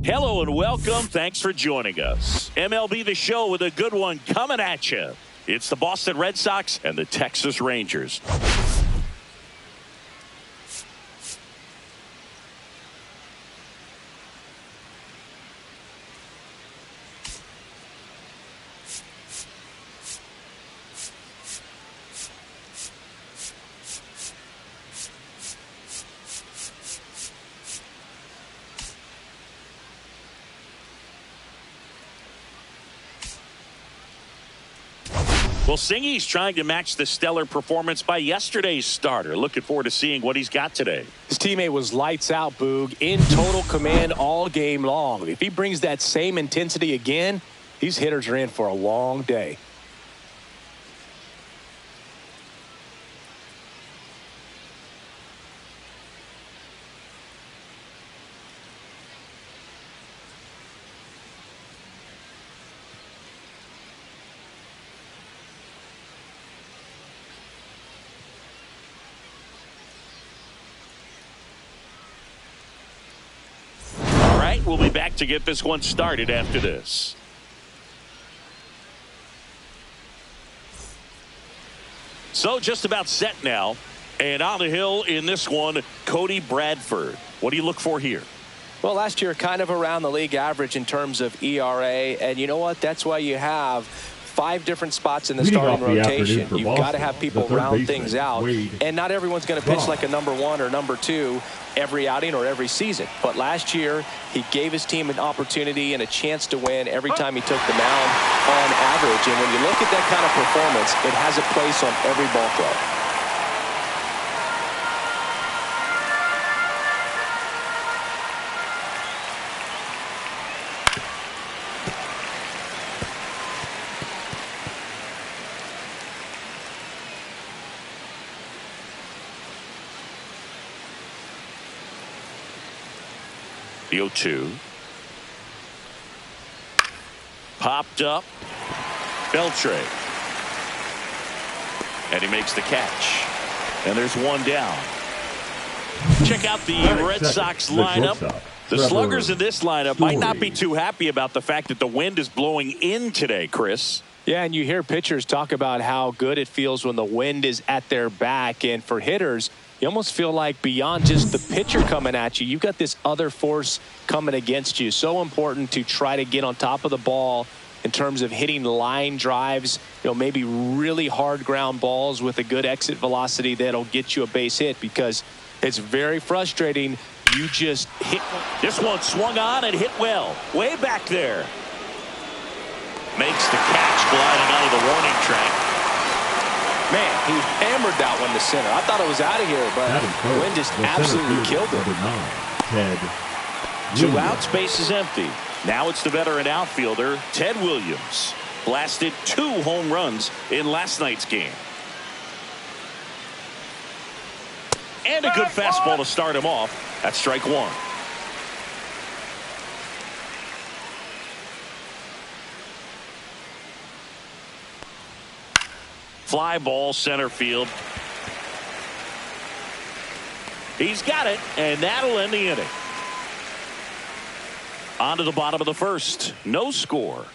Hello and welcome. Thanks for joining us. MLB The Show with a good one coming at you. It's the Boston Red Sox and the Texas Rangers. Well, Singy's trying to match the stellar performance by yesterday's starter. Looking forward to seeing what he's got today. His teammate was lights out, Boog, in total command all game long. If he brings that same intensity again, these hitters are in for a long day. We'll be back to get this one started after this. So just about set now. And on the hill in this one, Cody Bradford. What do you look for here? Well, last year kind of around the league average in terms of ERA. And you know what? That's why you have 5 different spots in the starting rotation. You've got to have people round things out. And not everyone's going to pitch like a number 1 or number 2 every outing or every season. But last year, he gave his team an opportunity and a chance to win every time he took the mound on average. And when you look at that kind of performance, it has a place on every ball club. The 0-2. Popped up. Beltre. And he makes the catch. And there's one down. Check out the Red Sox lineup. The sluggers in this lineup might not be too happy about the fact that the wind is blowing in today, Chris. Yeah, and you hear pitchers talk about how good it feels when the wind is at their back. And for hitters, you almost feel like beyond just the pitcher coming at you, you've got this other force coming against you. So important to try to get on top of the ball in terms of hitting line drives, maybe really hard ground balls with a good exit velocity that'll get you a base hit, because it's very frustrating. You just hit. This one swung on and hit well. Way back there. Makes the catch gliding out of the warning track. Man, he hammered that one to center. I thought it was out of here, but the wind just absolutely killed it. 2 outs, base is empty. Now it's the veteran outfielder, Ted Williams. Blasted 2 home runs in last night's game. And a good fastball to start him off. That's strike 1. Fly ball center field. He's got it, and that'll end the inning. On to the bottom of the first. No score.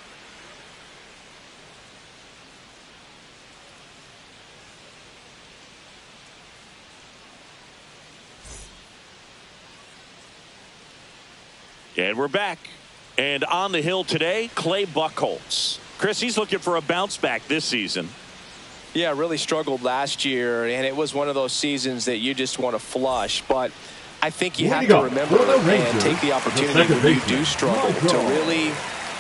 And we're back. And on the hill today, Clay Buchholz. Chris, he's looking for a bounce back this season. Yeah, really struggled last year, and it was one of those seasons that you just want to flush. But I think you have to remember and take the opportunity when you do struggle to really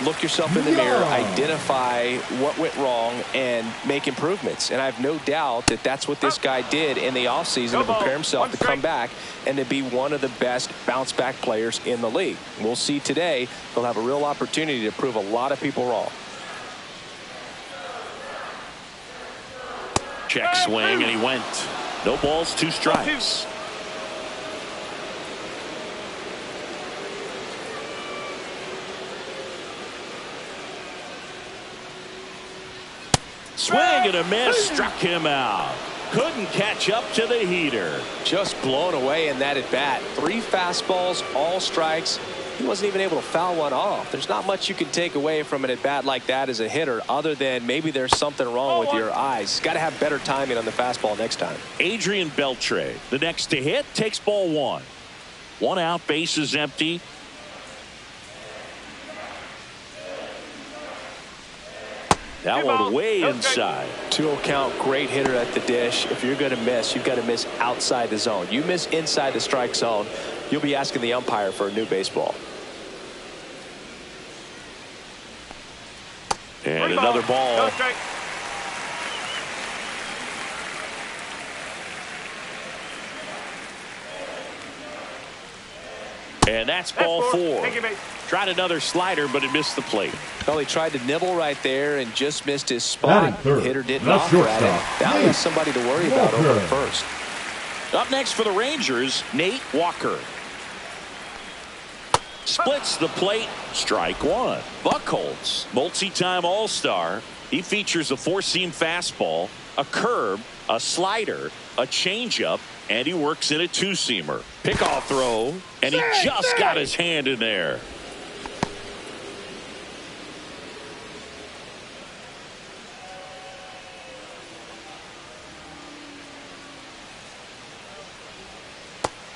look yourself in the mirror, identify what went wrong, and make improvements. And I have no doubt that that's what this guy did in the offseason to prepare himself to come back and to be one of the best bounce-back players in the league. We'll see today. He'll have a real opportunity to prove a lot of people wrong. Check swing, and he went. No balls, 2 strikes. Swing and a miss, struck him out. Couldn't catch up to the heater. Just blown away in that at bat. 3 fastballs, all strikes. he wasn't even able to foul one off. There's not much you can take away from an at-bat like that as a hitter other than maybe there's something wrong with your eyes. Got to have better timing on the fastball next time. Adrian Beltre, the next to hit, takes ball one. One out, base is empty. That one way inside. 2-0 count, great hitter at the dish. If you're going to miss, you've got to miss outside the zone. You miss inside the strike zone, you'll be asking the umpire for a new baseball. And another ball. And that's ball four. Tried another slider, but it missed the plate. Well, he tried to nibble right there and just missed his spot. The hitter didn't offer at it. Now he has somebody to worry about over at first. Up next for the Rangers, Nate Walker. Splits the plate. Strike one. Buchholz, multi-time All-Star. He features a four-seam fastball, a curve, a slider, a changeup, and he works in a two-seamer. Pickoff throw, and he just got his hand in there.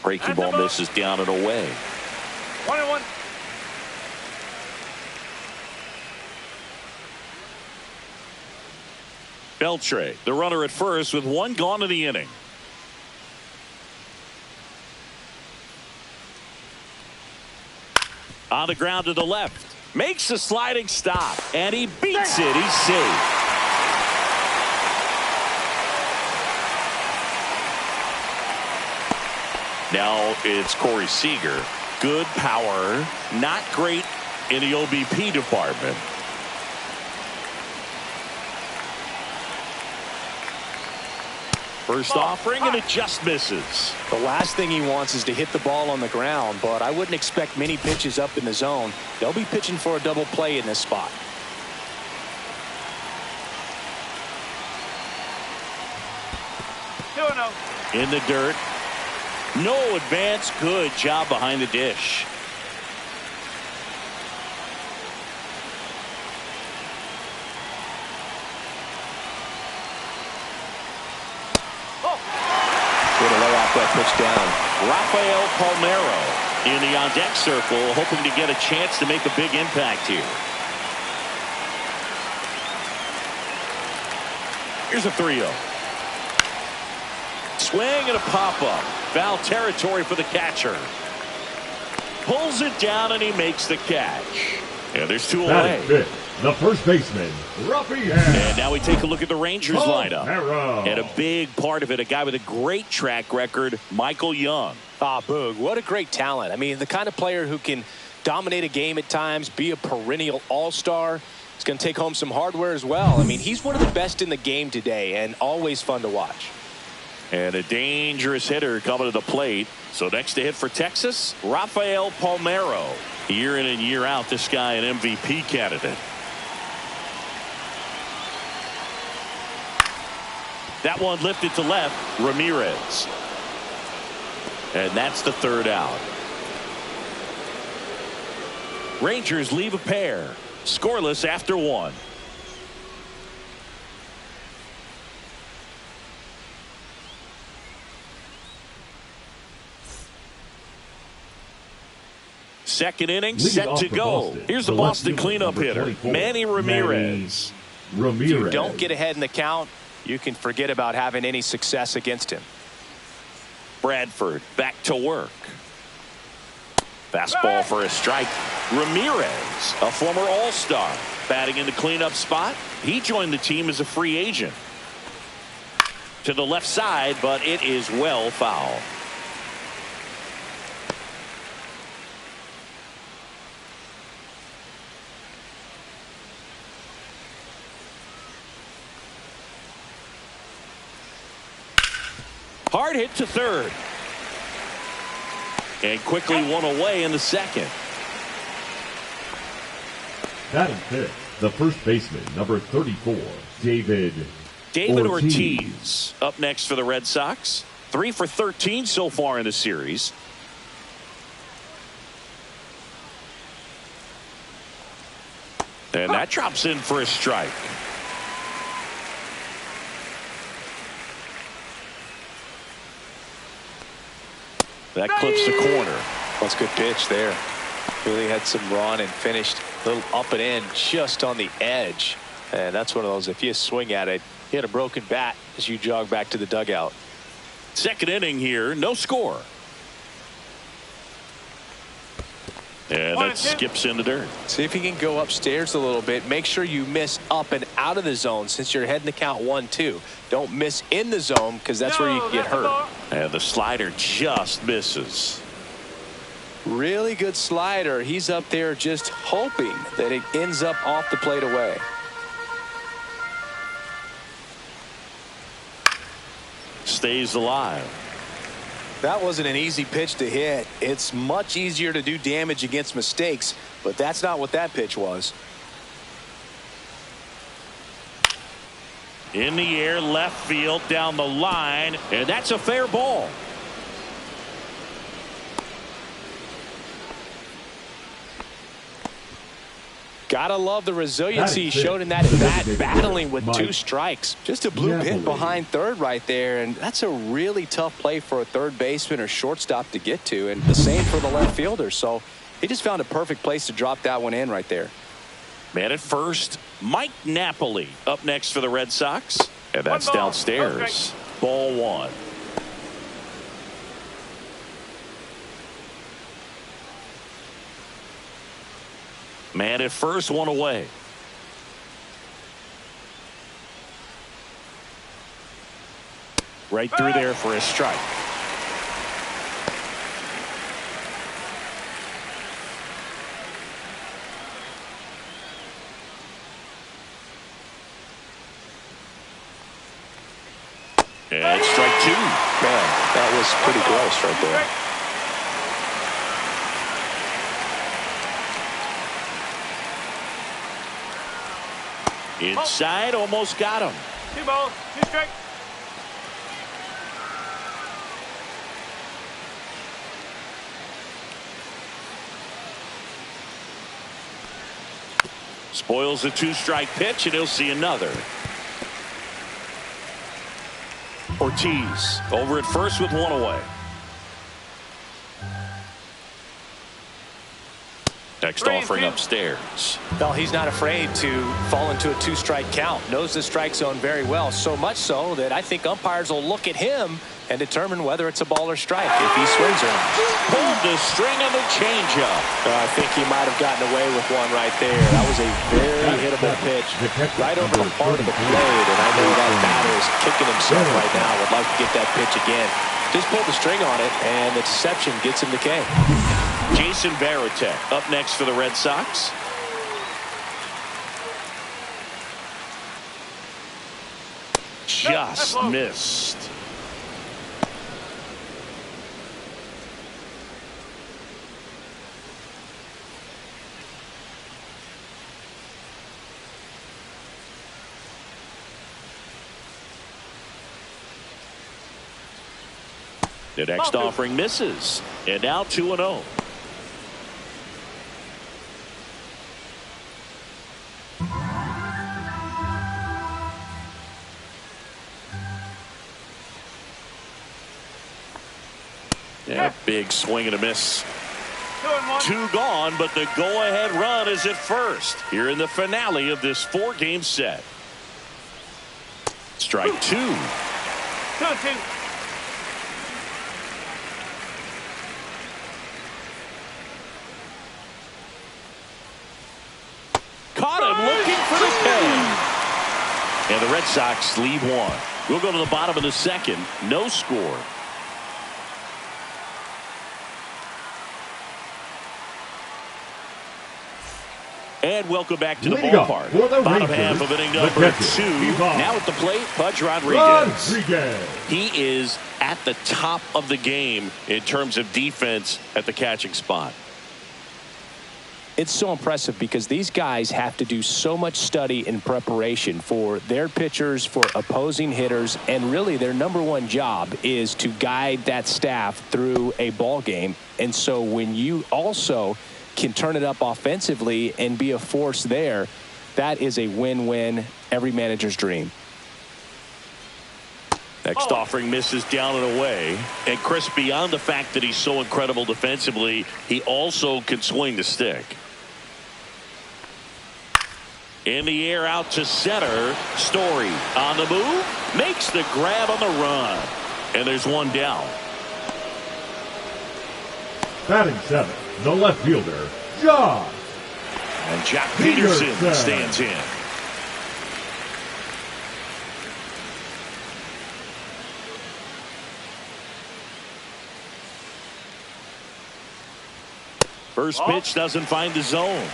Breaking ball misses down and away. 1-1. Beltre, the runner at first with one gone in the inning. On the ground to the left. Makes a sliding stop. And he beats it. He's safe. Now it's Corey Seager. Good power. Not great in the OBP department. First offering, and it just misses. The last thing he wants is to hit the ball on the ground, but I wouldn't expect many pitches up in the zone. They'll be pitching for a double play in this spot. In the dirt. No advance. Good job behind the dish. That pitch down. Rafael Palmeiro in the on-deck circle, hoping to get a chance to make a big impact here. Here's a 3-0. Swing and a pop-up. Foul territory for the catcher. Pulls it down and he makes the catch. And there's two away. The first baseman, Rafael. And now we take a look at the Rangers lineup. And a big part of it, a guy with a great track record, Michael Young. Boog, what a great talent. I mean, the kind of player who can dominate a game at times, be a perennial all-star. He's going to take home some hardware as well. I mean, he's one of the best in the game today and always fun to watch. And a dangerous hitter coming to the plate. So next to hit for Texas, Rafael Palmeiro. Year in and year out, this guy an MVP candidate. That one lifted to left, Ramirez. And that's the third out. Rangers leave a pair. Scoreless after one. Second inning set to go. Here's the Boston cleanup hitter, Manny Ramirez. If you don't get ahead in the count, you can forget about having any success against him. Bradford back to work. Fastball for a strike. Ramirez, a former All-Star, batting in the cleanup spot. He joined the team as a free agent. To the left side, but it is well foul. Hard hit to third. And quickly one away in the second. Batting fifth, the first baseman, number 34, David Ortiz. Up next for the Red Sox. 3 for 13 so far in the series. And that drops in for a strike. That clips the corner. That's a good pitch there. Really had some run and finished a little up and in just on the edge. And that's one of those, if you swing at it, you had a broken bat as you jog back to the dugout. Second inning here, no score. And that skips into dirt. See if you can go upstairs a little bit. Make sure you miss up and out of the zone since you're heading to count 1-2. Don't miss in the zone because that's where you can get hurt. And the slider just misses. Really good slider. He's up there just hoping that it ends up off the plate away. Stays alive. That wasn't an easy pitch to hit. It's much easier to do damage against mistakes, but that's not what that pitch was. In the air, left field, down the line, and that's a fair ball. Gotta love the resiliency he showed in that at bat, battling with 2 strikes. Just a blue pin behind third right there, and that's a really tough play for a third baseman or shortstop to get to, and the same for the left fielder. So he just found a perfect place to drop that one in right there. Man at first, Mike Napoli up next for the Red Sox, and that's downstairs. Ball 1. Man at first, 1 away. Right through there for a strike. And strike 2. Man, that was pretty close right there. Inside, almost got him. 2 balls, 2 strikes. Spoils the 2-strike pitch, and he'll see another. Ortiz over at first with 1 away. Next offering upstairs. Well, he's not afraid to fall into a 2-strike count. Knows the strike zone very well. So much so that I think umpires will look at him and determine whether it's a ball or strike if he swings or not. Pulled the string on the changeup. I think he might have gotten away with one right there. That was a very hittable pitch right over the part of the plate. And I know that batter is kicking himself right now. Would like to get that pitch again. Just pulled the string on it, and the deception gets him the K. Jason Varitek up next for the Red Sox. Just missed. The next offering misses, and now 2-0. Yeah, big swing and a miss. 2 gone, but the go-ahead run is at first here in the finale of this 4-game set. Strike 2. 2-2. Caught him looking for the K. And the Red Sox lead 1. We'll go to the bottom of the 2nd. No score. And welcome back to the ballpark. Bottom half of inning number 2. Now at the plate, Pudge Rodriguez. He is at the top of the game in terms of defense at the catching spot. It's so impressive because these guys have to do so much study and preparation for their pitchers, for opposing hitters, and really their number one job is to guide that staff through a ball game. And so when you also can turn it up offensively and be a force there, that is a win-win, every manager's dream. Next offering misses down and away. And Chris, beyond the fact that he's so incredible defensively, he also can swing the stick. In the air out to center. Story on the move. Makes the grab on the run. And there's one down. Batting 7, the left fielder, Josh. And Jack Peterson stands in. First pitch doesn't find the zone.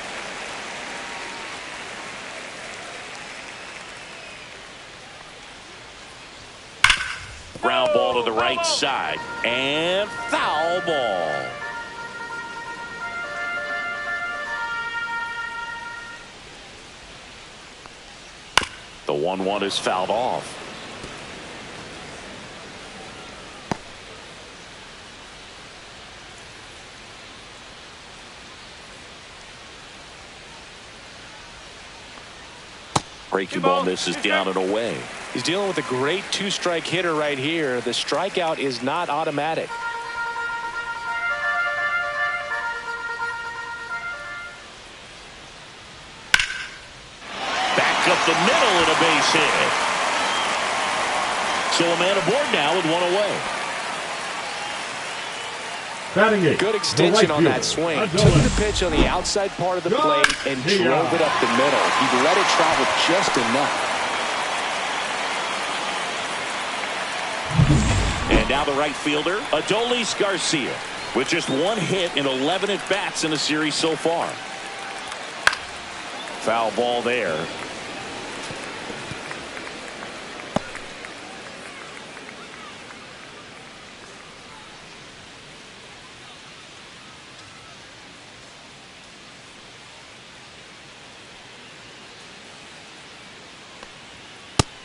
Ground ball to the right side. And foul ball. The 1-1 is fouled off. Breaking ball misses down and away. He's dealing with a great two-strike hitter right here. The strikeout is not automatic. Back up the middle and a base hit. So a man aboard now with one away. Batting 8. Good extension on that swing. Took the pitch on the outside part of the plate and drove it up the middle. He let it travel just enough. And now the right fielder, Adolis Garcia, with just one hit in 11 at-bats in the series so far. Foul ball there.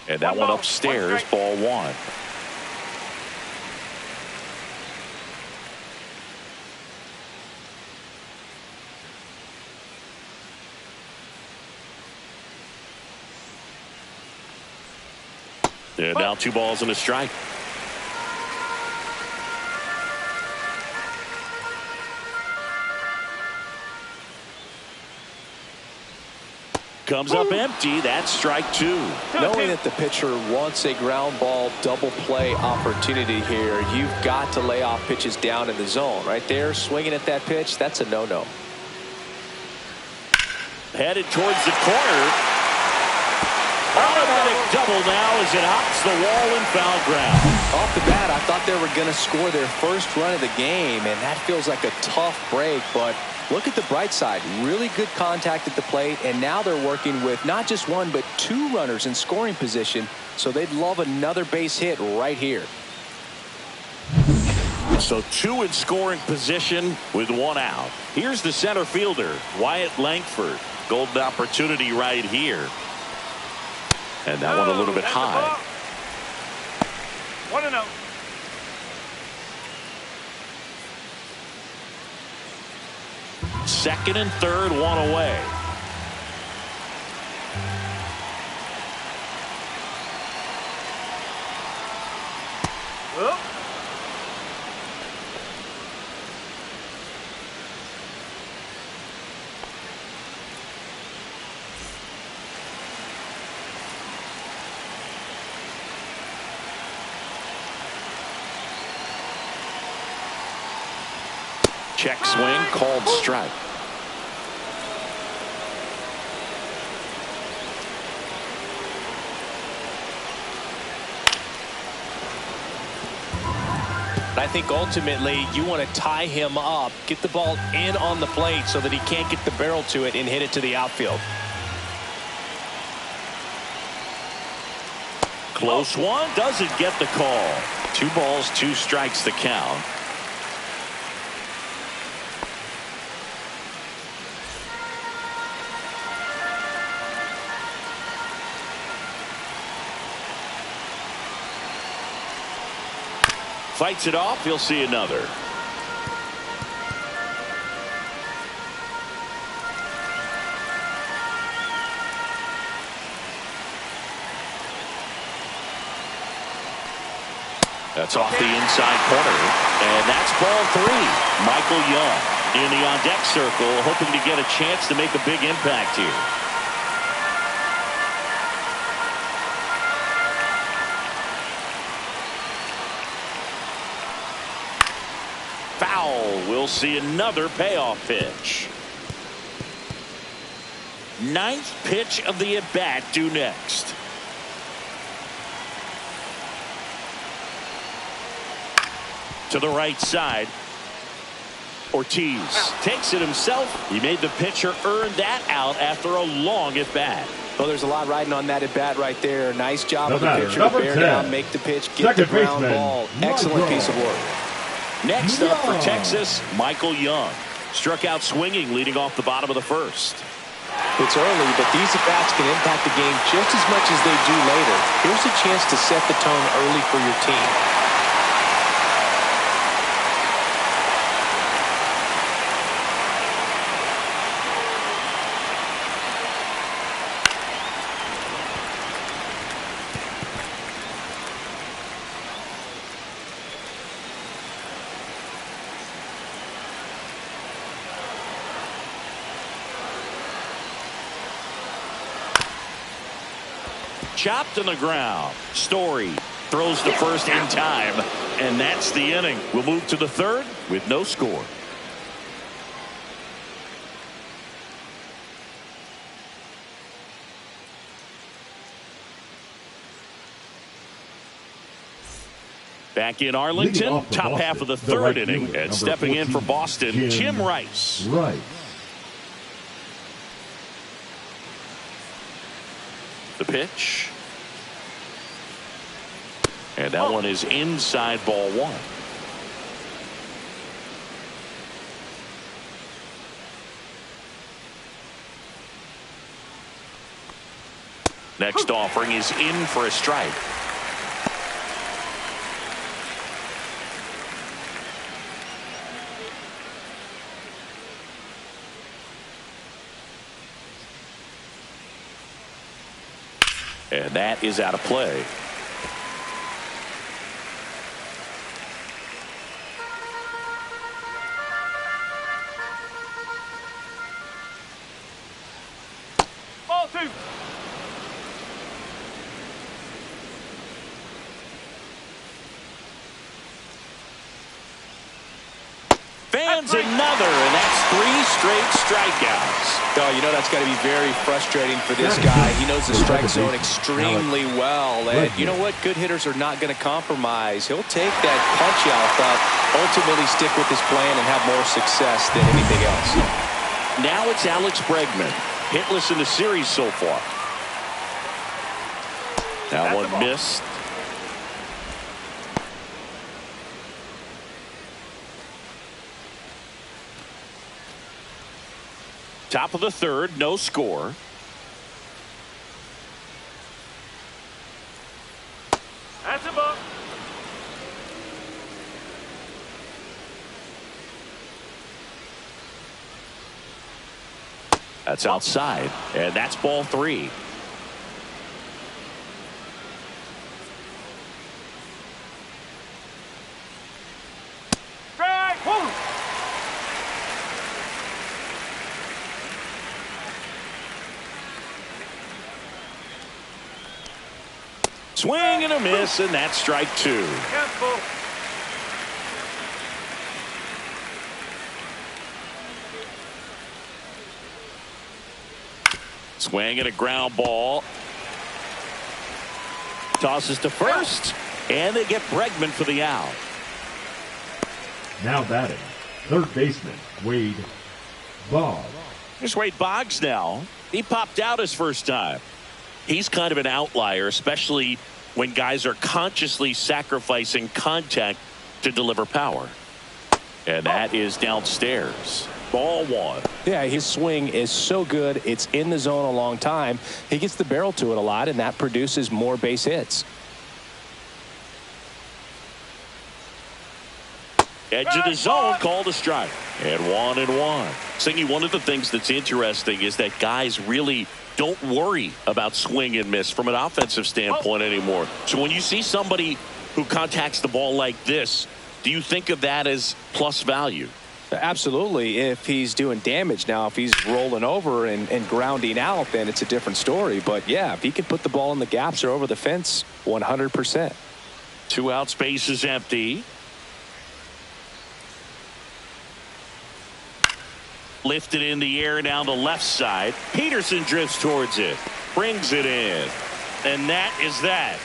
And that one upstairs, ball 1. And now 2 balls and a strike. Comes up empty. That's strike 2. Knowing that the pitcher wants a ground ball double play opportunity here, you've got to lay off pitches down in the zone. Right there, swinging at that pitch, that's a no-no. Headed towards the corner. Automatic double now as it hops the wall and foul ground. Off the bat, I thought they were going to score their first run of the game, and that feels like a tough break, but look at the bright side. Really good contact at the plate, and now they're working with not just 1 but 2 runners in scoring position, so they'd love another base hit right here. So 2 in scoring position with 1 out. Here's the center fielder, Wyatt Langford. Golden opportunity right here. And that one a little bit high. 1-0. Second and third, 1 away. Check swing, called strike. I think ultimately you want to tie him up, get the ball in on the plate so that he can't get the barrel to it and hit it to the outfield. Close one, doesn't get the call. 2 balls, 2 strikes the count. Fights it off. He'll see another. That's off the inside corner, and that's ball 3. Michael Young in the on-deck circle, hoping to get a chance to make a big impact here. Foul. We'll see another payoff pitch. 9th pitch of the at-bat due next. To the right side. Ortiz takes it himself. He made the pitcher earn that out after a long at-bat. Well, there's a lot riding on that at-bat right there. Nice job of the pitcher to bear down, make the pitch, get the ground ball. Excellent piece of work. Next up for Texas, Michael Young. Struck out swinging, leading off the bottom of the first. It's early, but these at-bats can impact the game just as much as they do later. Here's a chance to set the tone early for your team. Chopped in the ground. Story throws to first in time, and that's the inning. We'll move to the 3rd with no score. Back in Arlington, top half of the 3rd inning, and stepping in for Boston, Jim Rice. The pitch. And that one is inside ball 1. Next offering is in for a strike. And that is out of play. Ball 2. Fans another, and that's 3 straight strikeouts. Oh, you know that's got to be very frustrating for this guy. He knows the strike zone extremely well. And you know what? Good hitters are not going to compromise. He'll take that punch out, but ultimately stick with his plan and have more success than anything else. Now it's Alex Bregman. Hitless in the series so far. That one missed. Top of the 3rd, no score. That's a ball. That's outside, and that's ball 3. Strike. Woo. Swing and a miss, and that's strike 2. Careful. Swing and a ground ball. Tosses to first, and they get Bregman for the out. Now batting, 3rd baseman, Wade Boggs. Here's Wade Boggs now. He popped out his first time. He's kind of an outlier, especially when guys are consciously sacrificing contact to deliver power. And that is downstairs. Ball 1. Yeah, his swing is so good. It's in the zone a long time. He gets the barrel to it a lot, and that produces more base hits. Edge of the zone, called a strike. And 1-1. Singy, one of the things that's interesting is that guys really don't worry about swing and miss from an offensive standpoint anymore. So when you see somebody who contacts the ball like this, do you think of that as plus value? Absolutely, if he's doing damage. Now, if he's rolling over and grounding out, then it's a different story. But, yeah, if he can put the ball in the gaps or over the fence, 100%. 2 out, space is empty. Lifted in the air down the left side. Peterson drifts towards it. Brings it in. And that is that.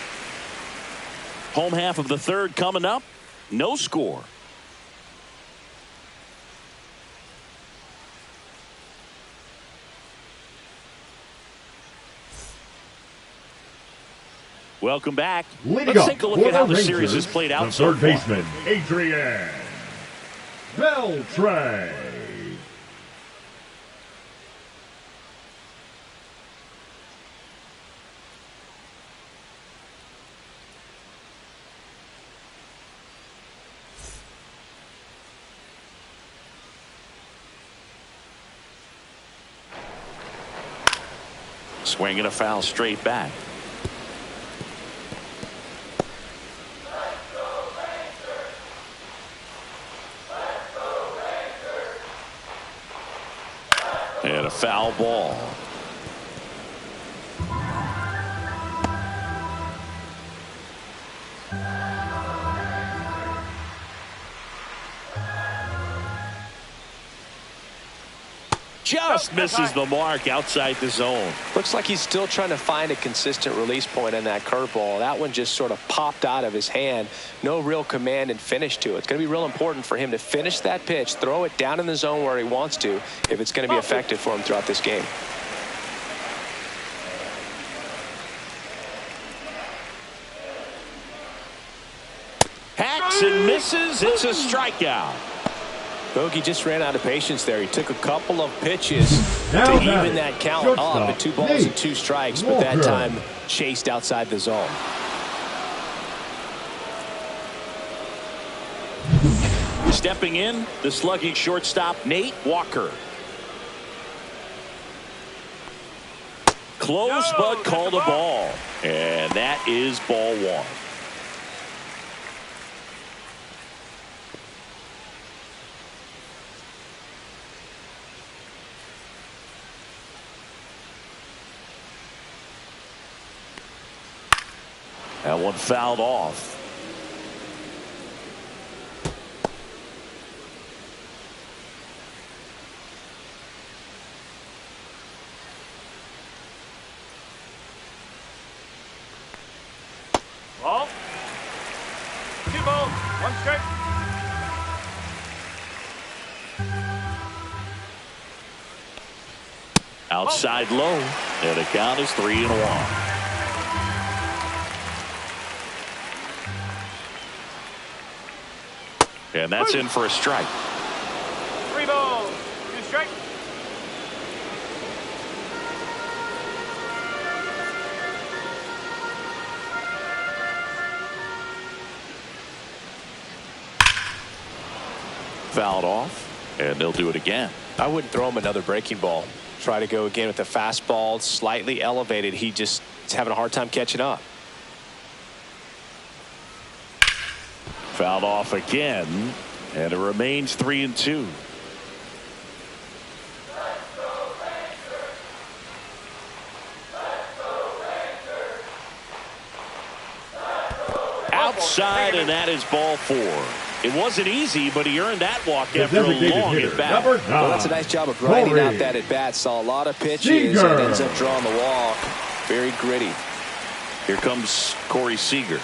Home half of the third coming up. No score. Welcome back. Let's take a look at how the series has played out so far. Third baseman, Adrian Beltre. Swinging a foul straight back. And a foul ball. Just misses the mark outside the zone. Looks like he's still trying to find a consistent release point on that curveball. That one just sort of popped out of his hand. No real command and finish to it. It's going to be real important for him to finish that pitch, throw it down in the zone where he wants to, if it's going to be effective for him throughout this game. Hacks and misses. It's a strikeout. Bogey just ran out of patience there. He took a couple of pitches to even that count up at 2 balls and 2 strikes, but that time chased outside the zone. Stepping in, the slugging shortstop, Nate Walker. Close, but called a ball. And that is ball 1. That one fouled off. Ball. 2 balls, 1 strike. Outside low, and the count is 3-1. And that's in for a strike. 3 balls, 2 strikes. Fouled off, and they'll do it again. I wouldn't throw him another breaking ball. Try to go again with the fastball, slightly elevated. He just is having a hard time catching up. Fouled off again, and it remains 3-2. Outside, and that is ball 4. It wasn't easy, but he earned that walk after a long at-bat. Well, that's a nice job of grinding out that at-bat. Saw a lot of pitches and ends up drawing the walk. Very gritty. Here comes Corey Seager.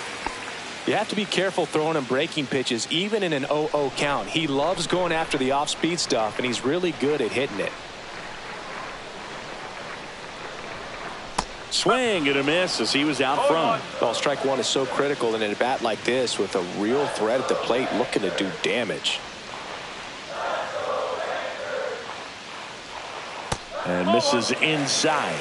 You have to be careful throwing him breaking pitches, even in an 0-0 count. He loves going after the off-speed stuff, and he's really good at hitting it. Swing and a miss as he was out front. Well, strike 1 is so critical in an at-bat like this with a real threat at the plate looking to do damage. And misses inside.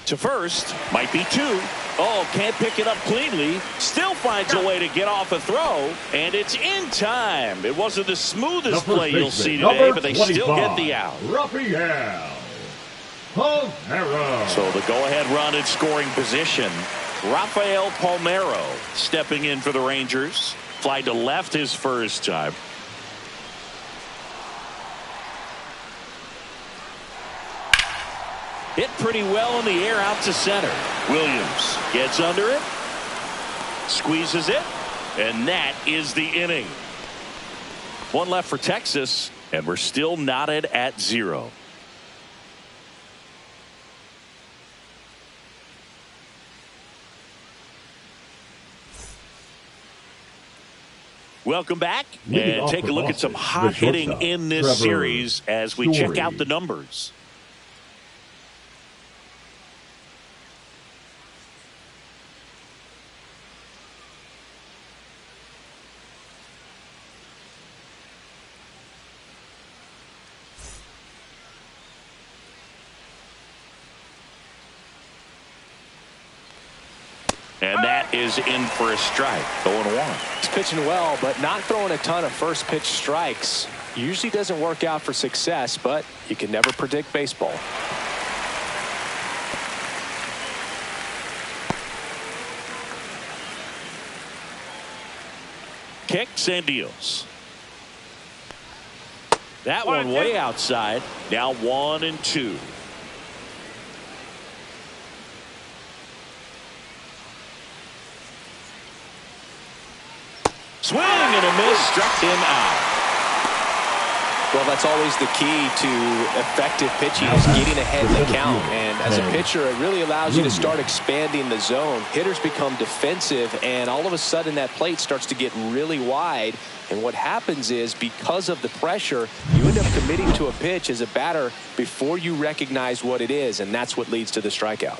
To first, might be 2. Oh, can't pick it up cleanly. Still finds a way to get off a throw. And it's in time. It wasn't the smoothest play you'll see today, but they still get the out. Rafael Palmeiro. So the go-ahead run in scoring position. Rafael Palmeiro stepping in for the Rangers. Fly to left his first time. Hit pretty well in the air out to center. Williams gets under it. Squeezes it. And that is the inning. One left for Texas. And we're still knotted at 0. Welcome back, and take a look at some hot hitting in this series as we check out the numbers. And that is in for a strike. 0-1. He's pitching well, but not throwing a ton of first pitch strikes. Usually doesn't work out for success, but you can never predict baseball. Kicks and deals. That one way outside. Now 1-2. Swing and a miss, struck him out. Well, that's always the key to effective pitching, is getting ahead in the count. And as a pitcher, it really allows you to start expanding the zone. Hitters become defensive, and all of a sudden that plate starts to get really wide. And what happens is, because of the pressure, you end up committing to a pitch as a batter before you recognize what it is, and that's what leads to the strikeout.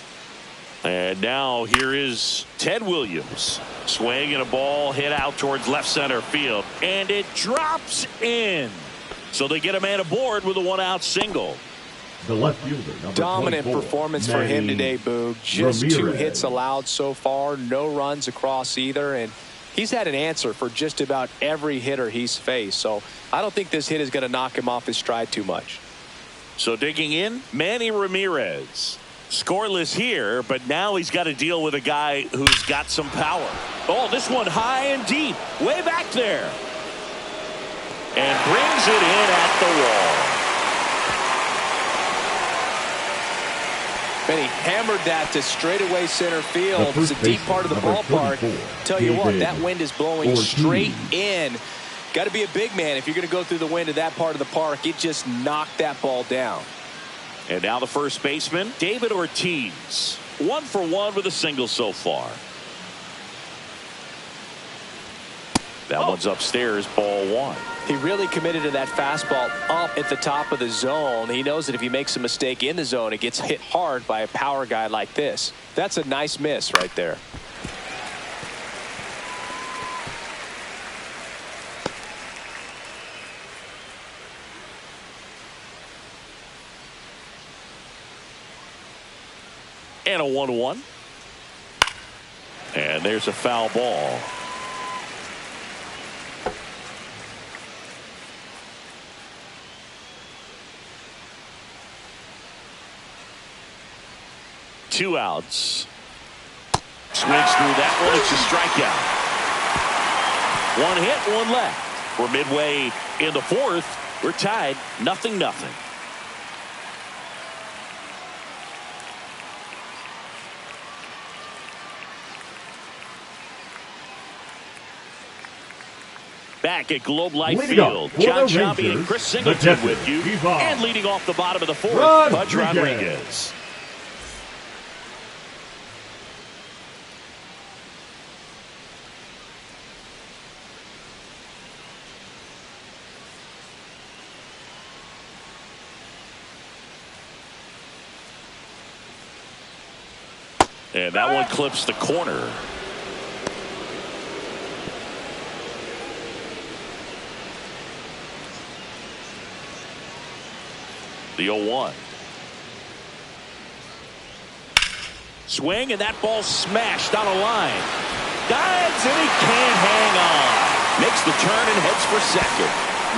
And now here is Ted Williams. Swing and a ball hit out towards left center field. And it drops in. So they get a man aboard with a 1-out single. The left fielder, number Dominant 24, performance for him today, Boog. Just Ramirez. 2 hits allowed so far. No runs across either. And he's had an answer for just about every hitter he's faced. So I don't think this hit is going to knock him off his stride too much. So digging in, Manny Ramirez. Scoreless here, but now he's got to deal with a guy who's got some power. Oh, this one high and deep, way back there. And brings it in at the wall. And he hammered that to straightaway center field. It's a deep part of the ballpark. Tell you what, that wind is blowing straight in. Got to be a big man if you're going to go through the wind of that part of the park. It just knocked that ball down. And now the first baseman, David Ortiz. 1 for 1 with a single so far. That one's upstairs, ball 1. He really committed to that fastball up at the top of the zone. He knows that if he makes a mistake in the zone, it gets hit hard by a power guy like this. That's a nice miss right there. And a 1-1. And there's a foul ball. Two outs. Swings through that one. It's a strikeout. 1 hit, 1 left. We're midway in the 4th. We're tied 0-0. Back at Globe Life Field, John Sciambi and Chris Singleton with you. And leading off the bottom of the 4th, Pudge Rodriguez. And that one clips the corner. The 0-1. Swing, and that ball smashed on a line. Dives, and he can't hang on. Makes the turn and heads for second.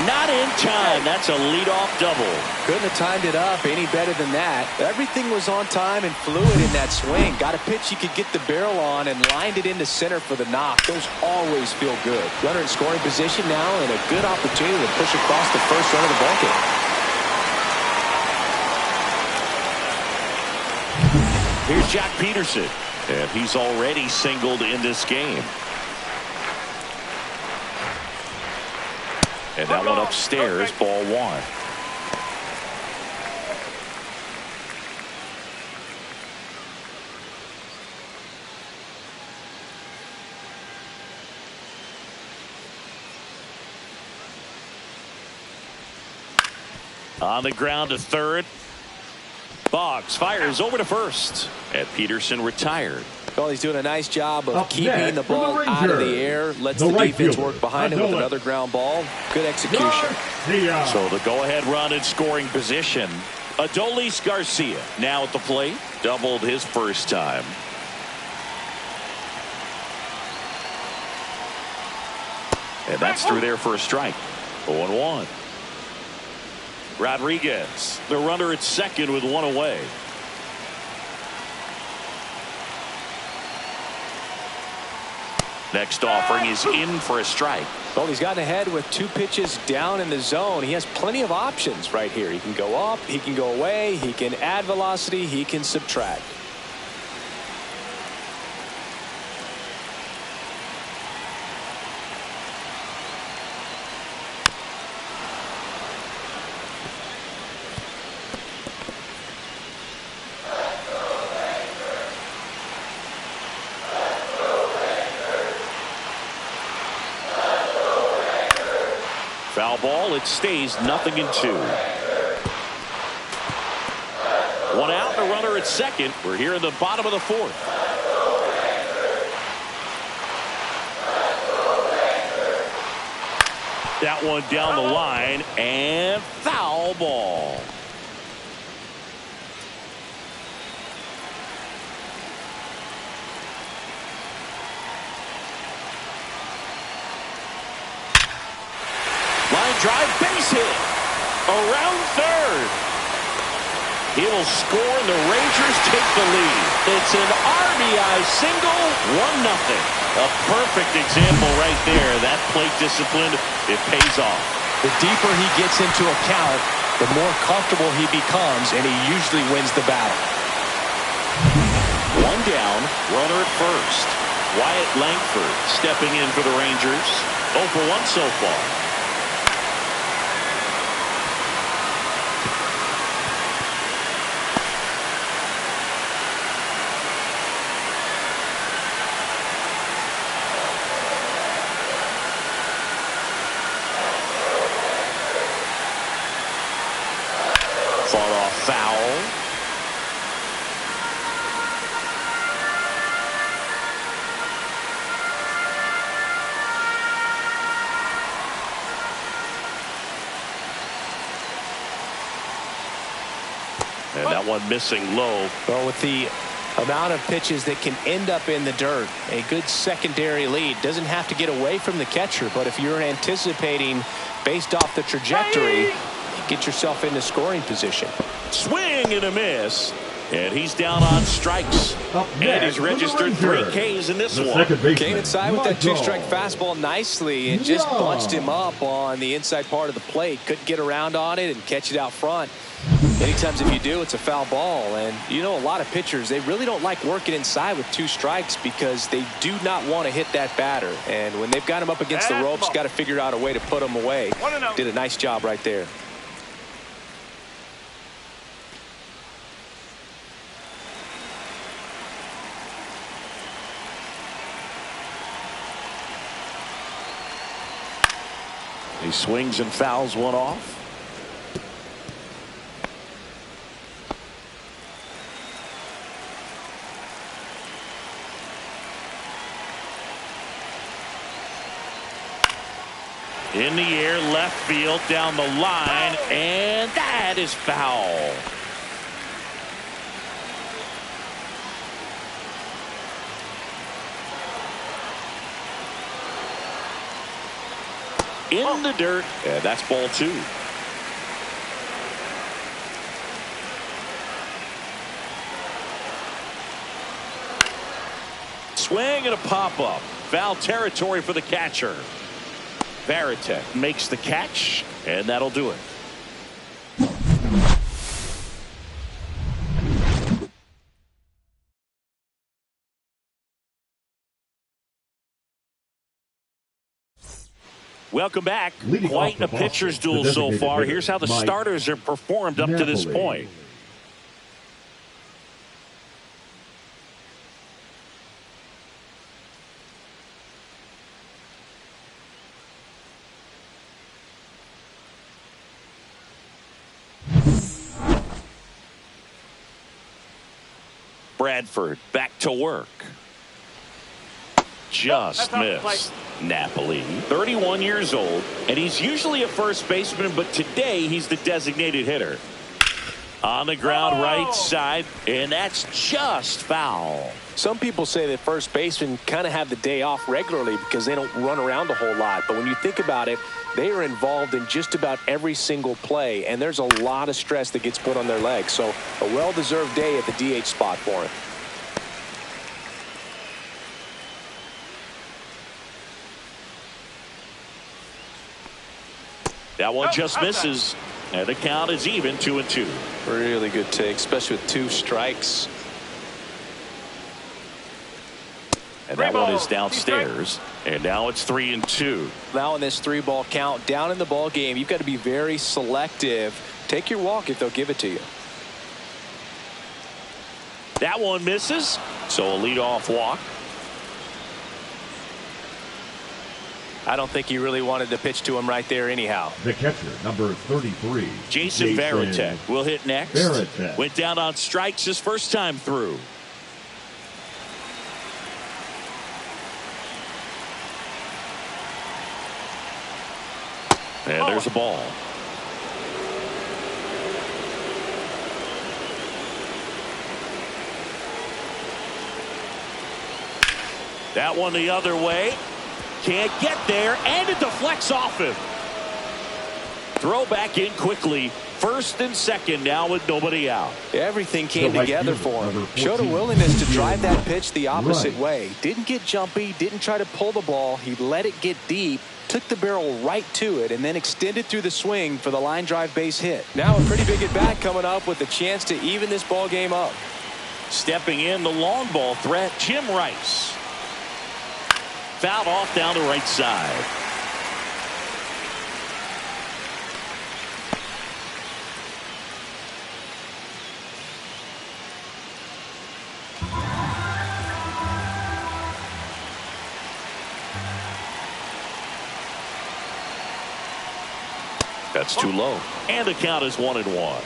Not in time. That's a leadoff double. Couldn't have timed it up any better than that. Everything was on time and fluid in that swing. Got a pitch he could get the barrel on and lined it into center for the knock. Those always feel good. Runner in scoring position now and a good opportunity to push across the first run of the bucket. Here's Jack Peterson, and he's already singled in this game. And that one upstairs, ball one. On the ground to third. Boggs fires over to first. And Peterson retired. Well, he's doing a nice job of keeping the ball out of the air. Lets the defense work behind him with another ground ball. Good execution. So the go-ahead run in scoring position. Adolis Garcia now at the plate. Doubled his first time. And that's through there for a strike. 0-1. Rodriguez, the runner at second with one away. Next offering is in for a strike. Well, he's gotten ahead with 2 pitches down in the zone. He has plenty of options right here. He can go up, he can go away, he can add velocity, he can subtract. Foul ball. It stays 0-2. One out, the runner at second. We're here in the bottom of the fourth. That one down the line, and foul ball. Line drive, base hit. Around third. He'll score, and the Rangers take the lead. It's an RBI single, 1-0. A perfect example right there. That plate discipline, it pays off. The deeper he gets into a count, the more comfortable he becomes, and he usually wins the battle. One down, runner at first. Wyatt Langford stepping in for the Rangers. 0 for 1 so far. Fought off foul. And that one missing low. Well, with the amount of pitches that can end up in the dirt, a good secondary lead. Doesn't have to get away from the catcher, but if you're anticipating based off the trajectory, you get yourself into scoring position. Swing and a miss. And he's down on strikes. And he's registered 3 Ks in this one. Came inside with that 2-strike fastball nicely and just bunched him up on the inside part of the plate. Couldn't get around on it and catch it out front. Many times if you do, it's a foul ball. And you know, a lot of pitchers, they really don't like working inside with 2 strikes because they do not want to hit that batter. And when they've got him up against the ropes, got to figure out a way to put him away. Did a nice job right there. He swings and fouls one off. In the air, left field, down the line, and that is foul. in the dirt, and that's ball 2. Swing and a pop-up. Foul territory for the catcher. Varitek makes the catch, and that'll do it. Welcome back. Quite a pitcher's duel so far. Here's how the starters have performed up to this point. Bradford back to work. Just missed. Napoli, 31 years old, and he's usually a first baseman, but today he's the designated hitter. On the ground, right side, and that's just foul. Some people say that first basemen kind of have the day off regularly because they don't run around a whole lot. But when you think about it, they are involved in just about every single play, and there's a lot of stress that gets put on their legs. So a well-deserved day at the DH spot for him. That one just misses, and the count is even 2-2. Really good take, especially with 2 strikes. And that one is downstairs, and now it's 3-2. Now in this 3-ball count, down in the ball game, you've got to be very selective. Take your walk if they'll give it to you. That one misses, so a leadoff walk. I don't think he really wanted to pitch to him right there anyhow. The catcher, number 33. Jason Varitek will hit next. Varitek went down on strikes his first time through. And there's a ball. That one the other way. Can't get there, and it deflects off him. Throw back in quickly. First and second now with nobody out. Everything came together for him. Showed a willingness to drive that pitch the opposite way. Didn't get jumpy, didn't try to pull the ball. He let it get deep, took the barrel right to it, and then extended through the swing for the line drive base hit. Now a pretty big at bat coming up with a chance to even this ball game up. Stepping in, the long ball threat, Jim Rice. Fouled off down the right side. That's too low. And the count is 1-1.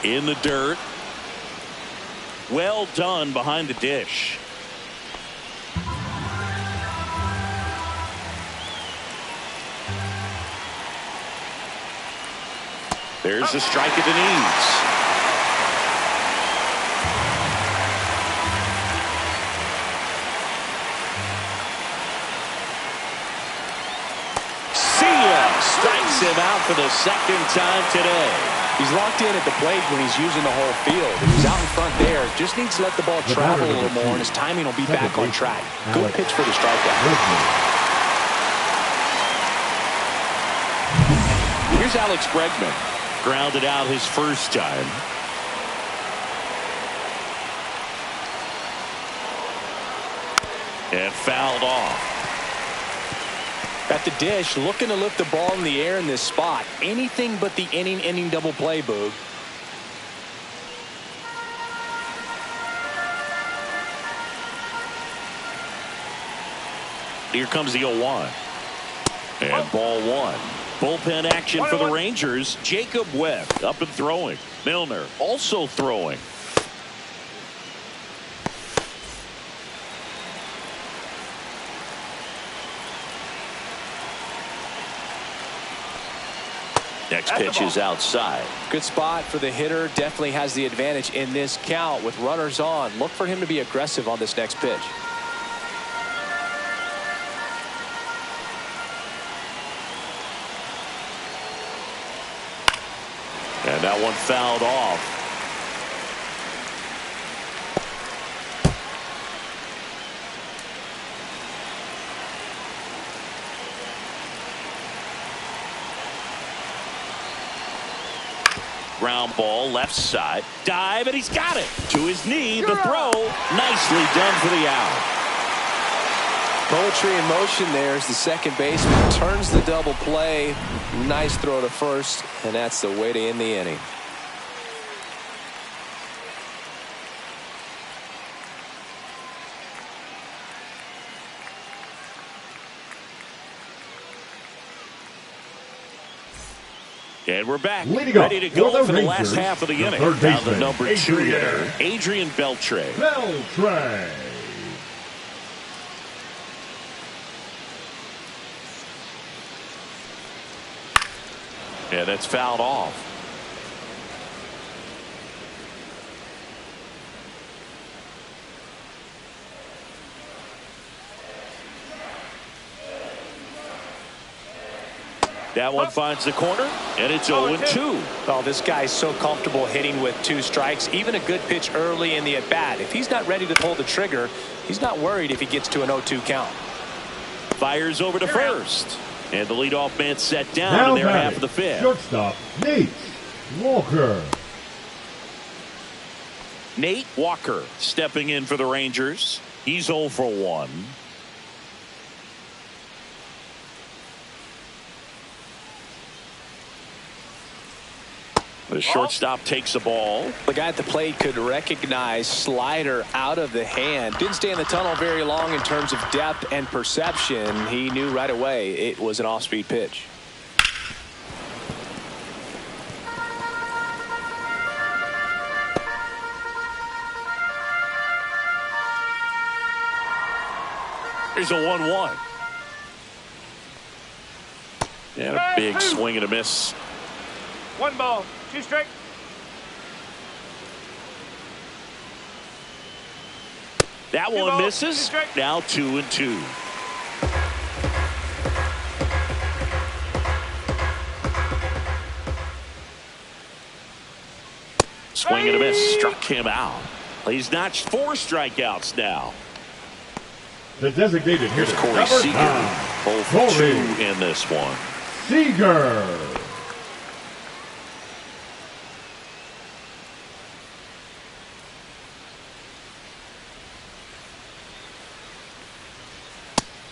In the dirt. Well done behind the dish. There's a strike at the knees. See ya! Strikes him out for the second time today. He's locked in at the plate when he's using the whole field. He's out in front there. Just needs to let the ball travel a little more, and his timing will be back on track. Good pitch for the strikeout. Here's Alex Bregman. Grounded out his first time. And fouled off. At the dish, looking to lift the ball in the air in this spot. Anything but the inning double play, Boog. Here comes the 0-1. And ball 1. Bullpen action for the Rangers. Jacob Webb up and throwing. Milner also throwing. Next pitch is outside. Good spot for the hitter. Definitely has the advantage in this count with runners on. Look for him to be aggressive on this next pitch. And that one fouled off. Ground ball left side. Dive, and he's got it. To his knee, the throw. Nicely done for the out. Poetry in motion there as the second baseman turns the double play. Nice throw to first, and that's the way to end the inning. And we're back, ready to go for the last Rangers, half of the inning. third Now the baseman, number 2 hitter, Adrian Beltre. Beltre. Yeah, that's fouled off. That one finds the corner, and it's 0-2. Oh, this guy's so comfortable hitting with 2 strikes. Even a good pitch early in the at-bat. If he's not ready to pull the trigger, he's not worried if he gets to an 0-2 count. Fires over to first. And the leadoff man set down in their half of the fifth. Shortstop, Nate Walker. Nate Walker stepping in for the Rangers. He's 0 for 1. The shortstop takes the ball. The guy at the plate could recognize slider out of the hand. Didn't stay in the tunnel very long in terms of depth and perception. He knew right away it was an off-speed pitch. Here's a 1-1. And a big swing and a miss. 1 ball, 2 strikes. That one misses. Now 2-2. Swing and a miss. Struck him out. He's notched 4 strikeouts now. The designated hitter, Corey Seager. 0 for 2 in this one. Seager.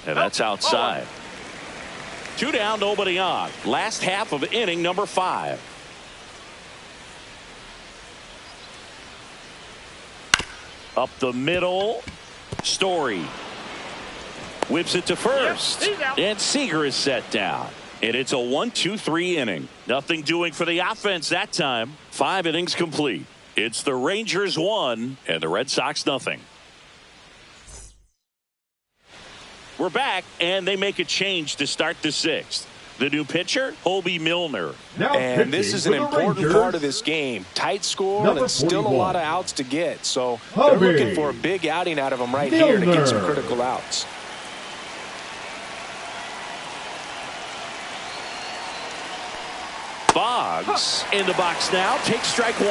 And that's outside. 2 down, nobody on. Last half of inning number 5. Up the middle. Story whips it to first. And Seager is set down. And it's a 1-2-3 inning. Nothing doing for the offense that time. 5 innings complete. It's the Rangers 1 and the Red Sox nothing. We're back, and they make a change to start the 6th. The new pitcher, Hoby Milner. And this is an important part of this game. Tight score and still a lot of outs to get. So they're looking for a big outing out of him right here to get some critical outs. Boggs in the box now. Takes strike 1.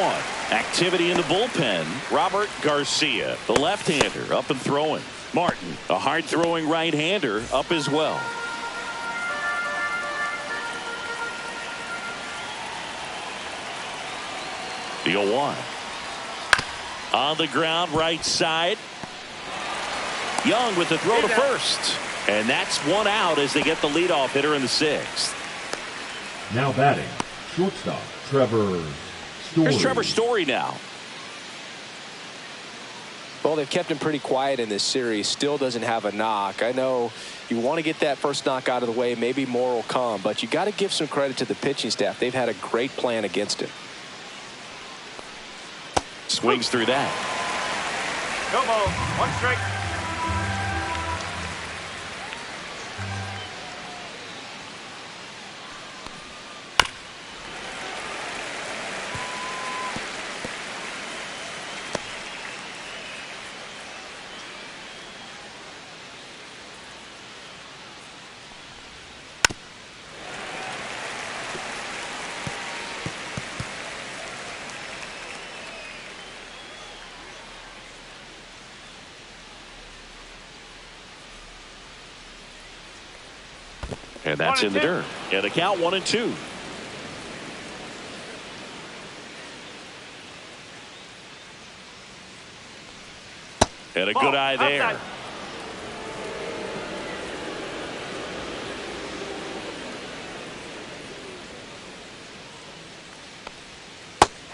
Activity in the bullpen. Robert Garcia, the left-hander, up and throwing. Martin, a hard-throwing right-hander, up as well. The 0-1. On the ground, right side. Young with the throw to first. And that's 1 out as they get the leadoff hitter in the 6th. Now batting, shortstop, Trevor Story. Here's Trevor Story now. Well, they've kept him pretty quiet in this series. Still doesn't have a knock. I know you want to get that first knock out of the way. Maybe more will come. But you got to give some credit to the pitching staff. They've had a great plan against him. Swings through that. No ball, 1 strike. And that's in the dirt. And the count 1-2. And a good eye there. Outside.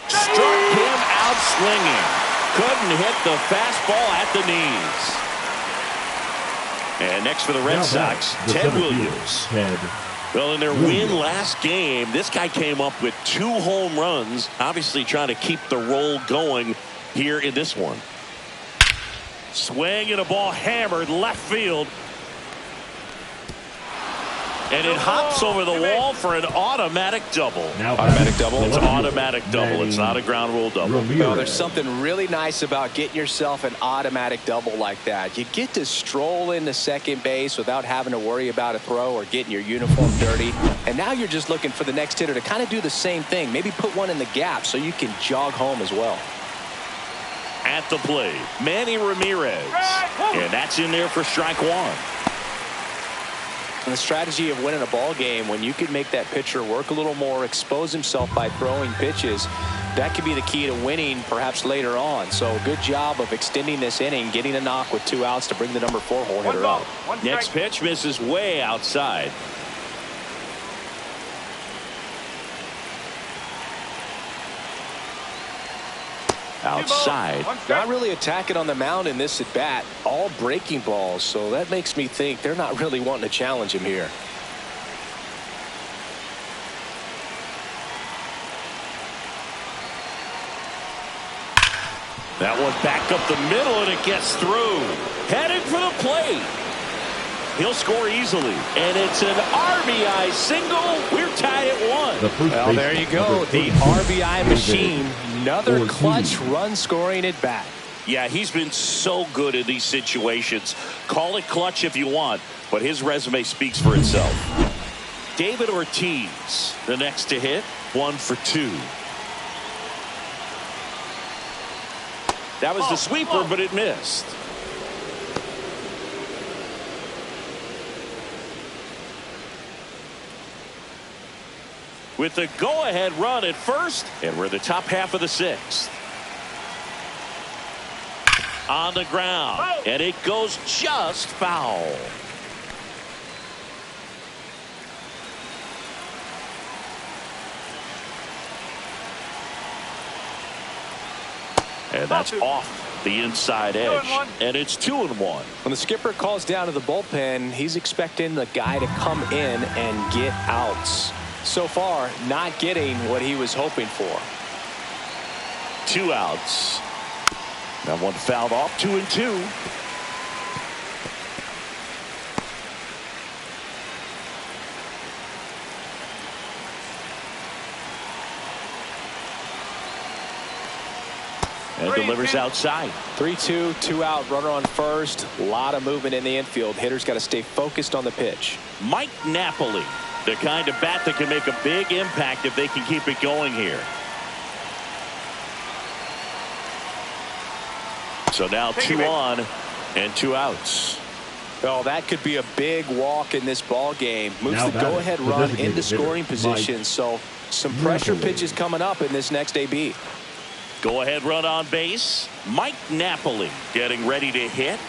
Struck him out swinging. Couldn't hit the fastball at the knees. And next for the Red Sox, Ted Williams. Well, in their win last game, this guy came up with 2 home runs, obviously trying to keep the roll going here in this one. Swing and a ball hammered left field. And it hops over the wall for an automatic double. Automatic double? It's automatic double. It's not a ground rule double. Well, there's something really nice about getting yourself an automatic double like that. You get to stroll into second base without having to worry about a throw or getting your uniform dirty. And now you're just looking for the next hitter to kind of do the same thing. Maybe put one in the gap so you can jog home as well. At the plate, Manny Ramirez. And that's in there for strike 1. And the strategy of winning a ball game, when you can make that pitcher work a little more, expose himself by throwing pitches, that could be the key to winning perhaps later on. So good job of extending this inning, getting a knock with 2 outs to bring the number 4 hole hitter out. Next pitch misses way outside. Outside. Not really attacking on the mound in this at bat. All breaking balls. So that makes me think they're not really wanting to challenge him here. That one back up the middle and it gets through. Headed for the plate. He'll score easily. And it's an RBI single. We're tied at 1. Well, there you go. The RBI machine. Another clutch run scoring at bat. Yeah, he's been so good in these situations. Call it clutch if you want, but his resume speaks for itself. David Ortiz, the next to hit, 1 for 2. That was the sweeper, but it missed. With the go-ahead run at first, and we're the top half of the 6th. On the ground, and it goes just foul. And that's off the inside edge, and it's 2-1. When the skipper calls down to the bullpen, he's expecting the guy to come in and get outs. So far, not getting what he was hoping for. 2 outs. That one fouled off. 2-2. And delivers outside. 3-2, 2 out, runner on first. A lot of movement in the infield. Hitters got to stay focused on the pitch. Mike Napoli, the kind of bat that can make a big impact if they can keep it going here. So now 2 on and 2 outs. Well, that could be a big walk in this ball game. Moves the go-ahead run into scoring position. So some pressure pitches coming up in this next AB. Go-ahead run on base. Mike Napoli getting ready to hit.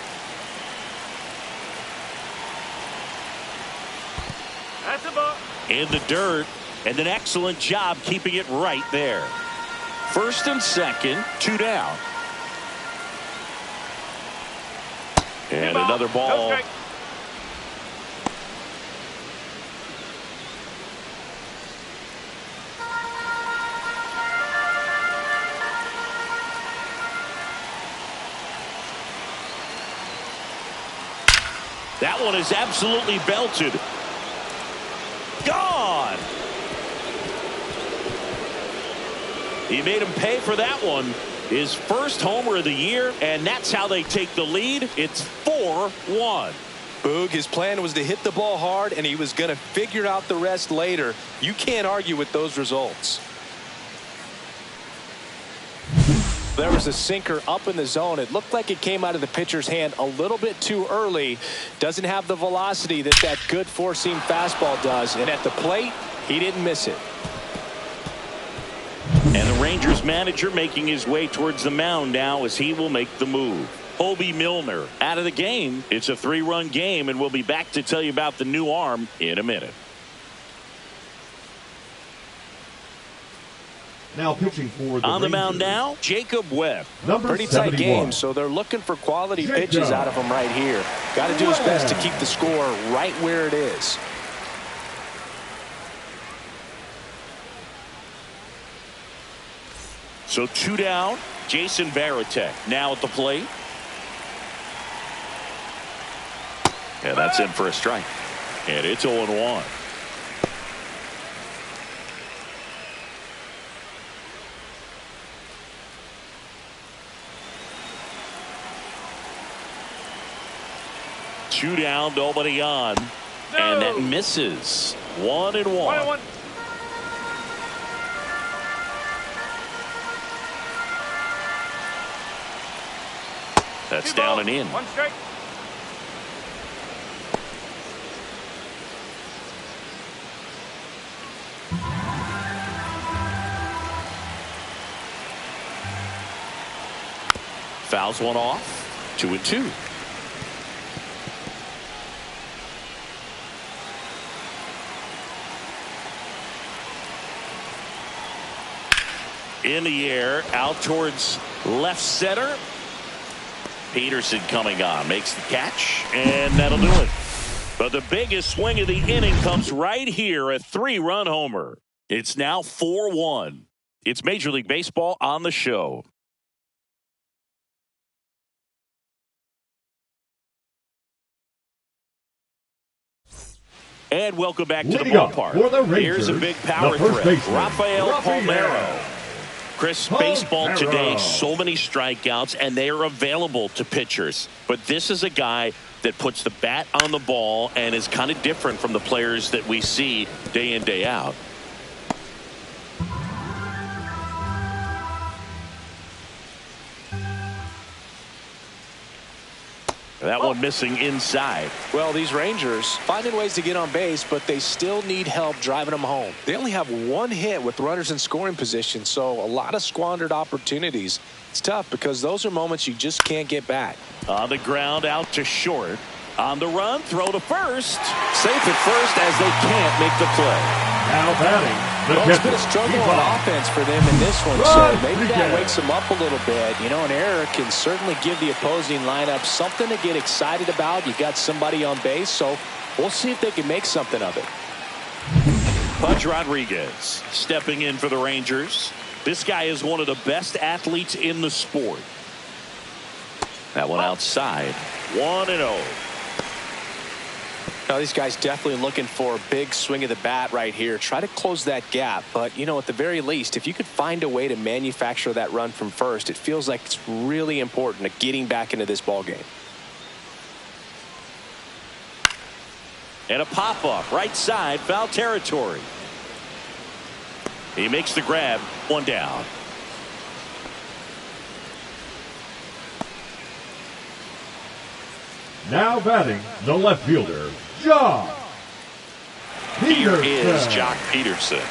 That's a ball. In the dirt, and an excellent job keeping it right there. First and second, 2 down. And another ball. That one is absolutely belted. Gone. He made him pay for that one. His first homer of the year, and that's how they take the lead. It's 4-1. Boog, his plan was to hit the ball hard, and he was going to figure out the rest later. You can't argue with those results. There was a sinker up in the zone. It looked like it came out of the pitcher's hand a little bit too early. Doesn't have the velocity that good four-seam fastball does. And at the plate, he didn't miss it. And the Rangers manager making his way towards the mound now as he will make the move. Hobie Milner out of the game. It's a 3-run game, and we'll be back to tell you about the new arm in a minute. Now pitching for the on the mound Rangers, now, Jacob Webb. Pretty tight game, so they're looking for quality pitches out of him right here. Got to do his best to keep the score right where it is. So 2 down. Jason Varitek now at the plate. And that's in for a strike. And it's 0-1. Two down, nobody on. No. And that misses. 1-1. 1-1. That's down and in. 1 strike. Fouls one off. 2-2. In the air, out towards left center. Peterson coming on, makes the catch, and that'll do it. But the biggest swing of the inning comes right here, a 3-run homer. It's now 4-1. It's Major League Baseball on the show. And welcome back to the ballpark. Here's a big power threat, Rafael Palmeiro. Chris, baseball today, so many strikeouts, and they are available to pitchers. But this is a guy that puts the bat on the ball and is kind of different from the players that we see day in, day out. That one missing inside. Well, these Rangers finding ways to get on base, but they still need help driving them home. They only have 1 hit with runners in scoring position, so a lot of squandered opportunities. It's tough because those are moments you just can't get back. On the ground, out to short. On the run, throw to first. Safe at first as they can't make the play. Now batting. It's been a struggle on offense for them in this one, so maybe that wakes them up a little bit. You know, an error can certainly give the opposing lineup something to get excited about. You got somebody on base, so we'll see if they can make something of it. Pudge Rodriguez stepping in for the Rangers. This guy is one of the best athletes in the sport. That one outside. 1-0. Now, these guys definitely looking for a big swing of the bat right here. Try to close that gap. But, you know, at the very least, if you could find a way to manufacture that run from first, it feels like it's really important to getting back into this ball game. And a pop-up right side, foul territory. He makes the grab. 1 down. Now batting, the left fielder, Joc Pederson. Here is Joc Pederson.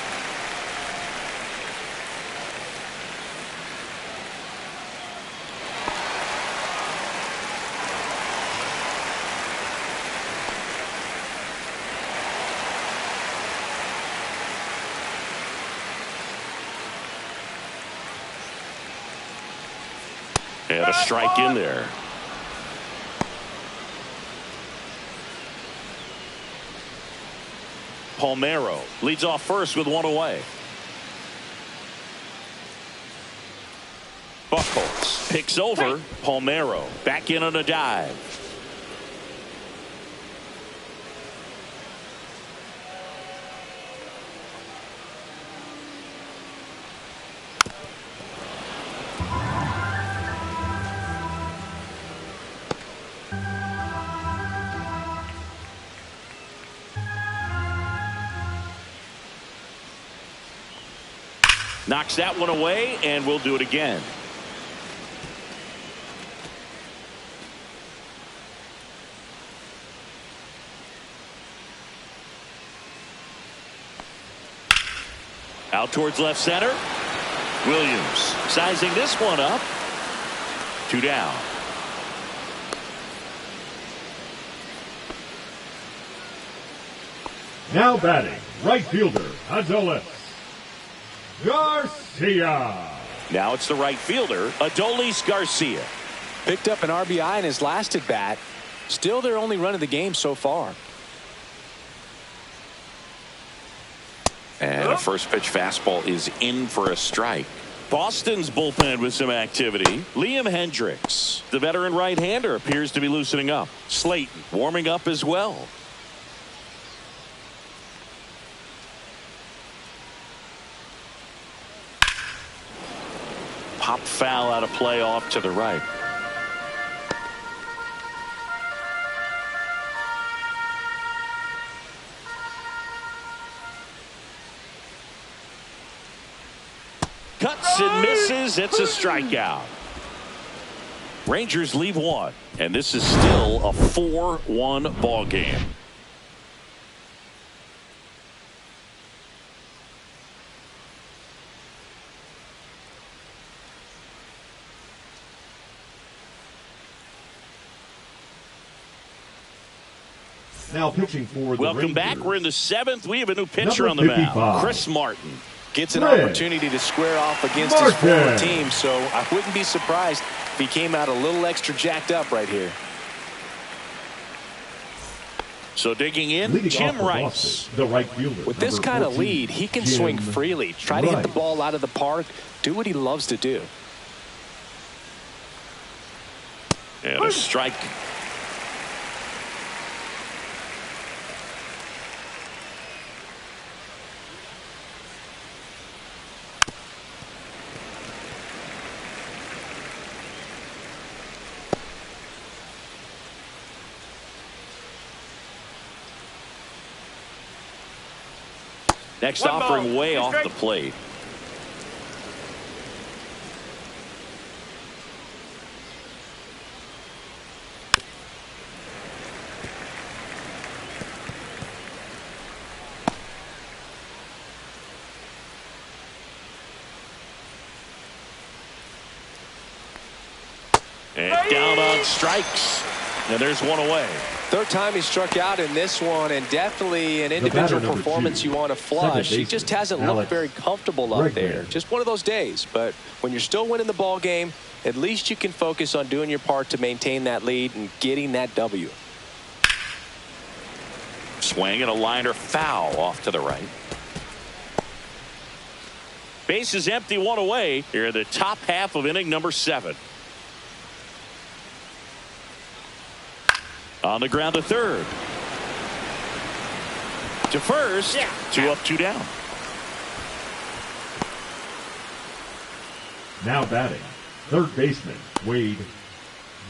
And a strike in there. Palmeiro leads off first with 1 away. Buchholz picks over Palmeiro. Back in on a dive. Knocks that one away, and we'll do it again. Out towards left center. Williams sizing this one up. 2 down. Now batting, right fielder, Adolis Garcia. Now it's the right fielder, Adolis Garcia. Picked up an RBI in his last at bat. Still their only run of the game so far. And a first pitch fastball is in for a strike. Boston's bullpen with some activity. Liam Hendricks, the veteran right-hander, appears to be loosening up. Slayton warming up as well. Pop foul out of play off to the right. Cuts and misses. It's a strikeout. Rangers leave one, and this is still a 4-1 ball game. Now pitching for the Welcome back. Rangers. We're in the 7th. We have a new pitcher on the mound. Chris Martin. Gets an opportunity to square off against his former team, so I wouldn't be surprised if he came out a little extra jacked up right here. So digging in, Leading Jim off Rice. Boston, the right fielder. With this kind of lead, he can swing freely. Try to hit the ball out of the park. Do what he loves to do. And a strike. Next offering way off the plate. And down on strikes. And there's one away. Third time he struck out in this one, and definitely an individual performance you want to flush. He just hasn't looked very comfortable up there. Just one of those days. But when you're still winning the ball game, at least you can focus on doing your part to maintain that lead and getting that W. Swing and a liner foul off to the right. Base is empty, one away. Here in the top half of inning number 7. On the ground to third. To first. 2 up, 2 down. Now batting, third baseman, Wade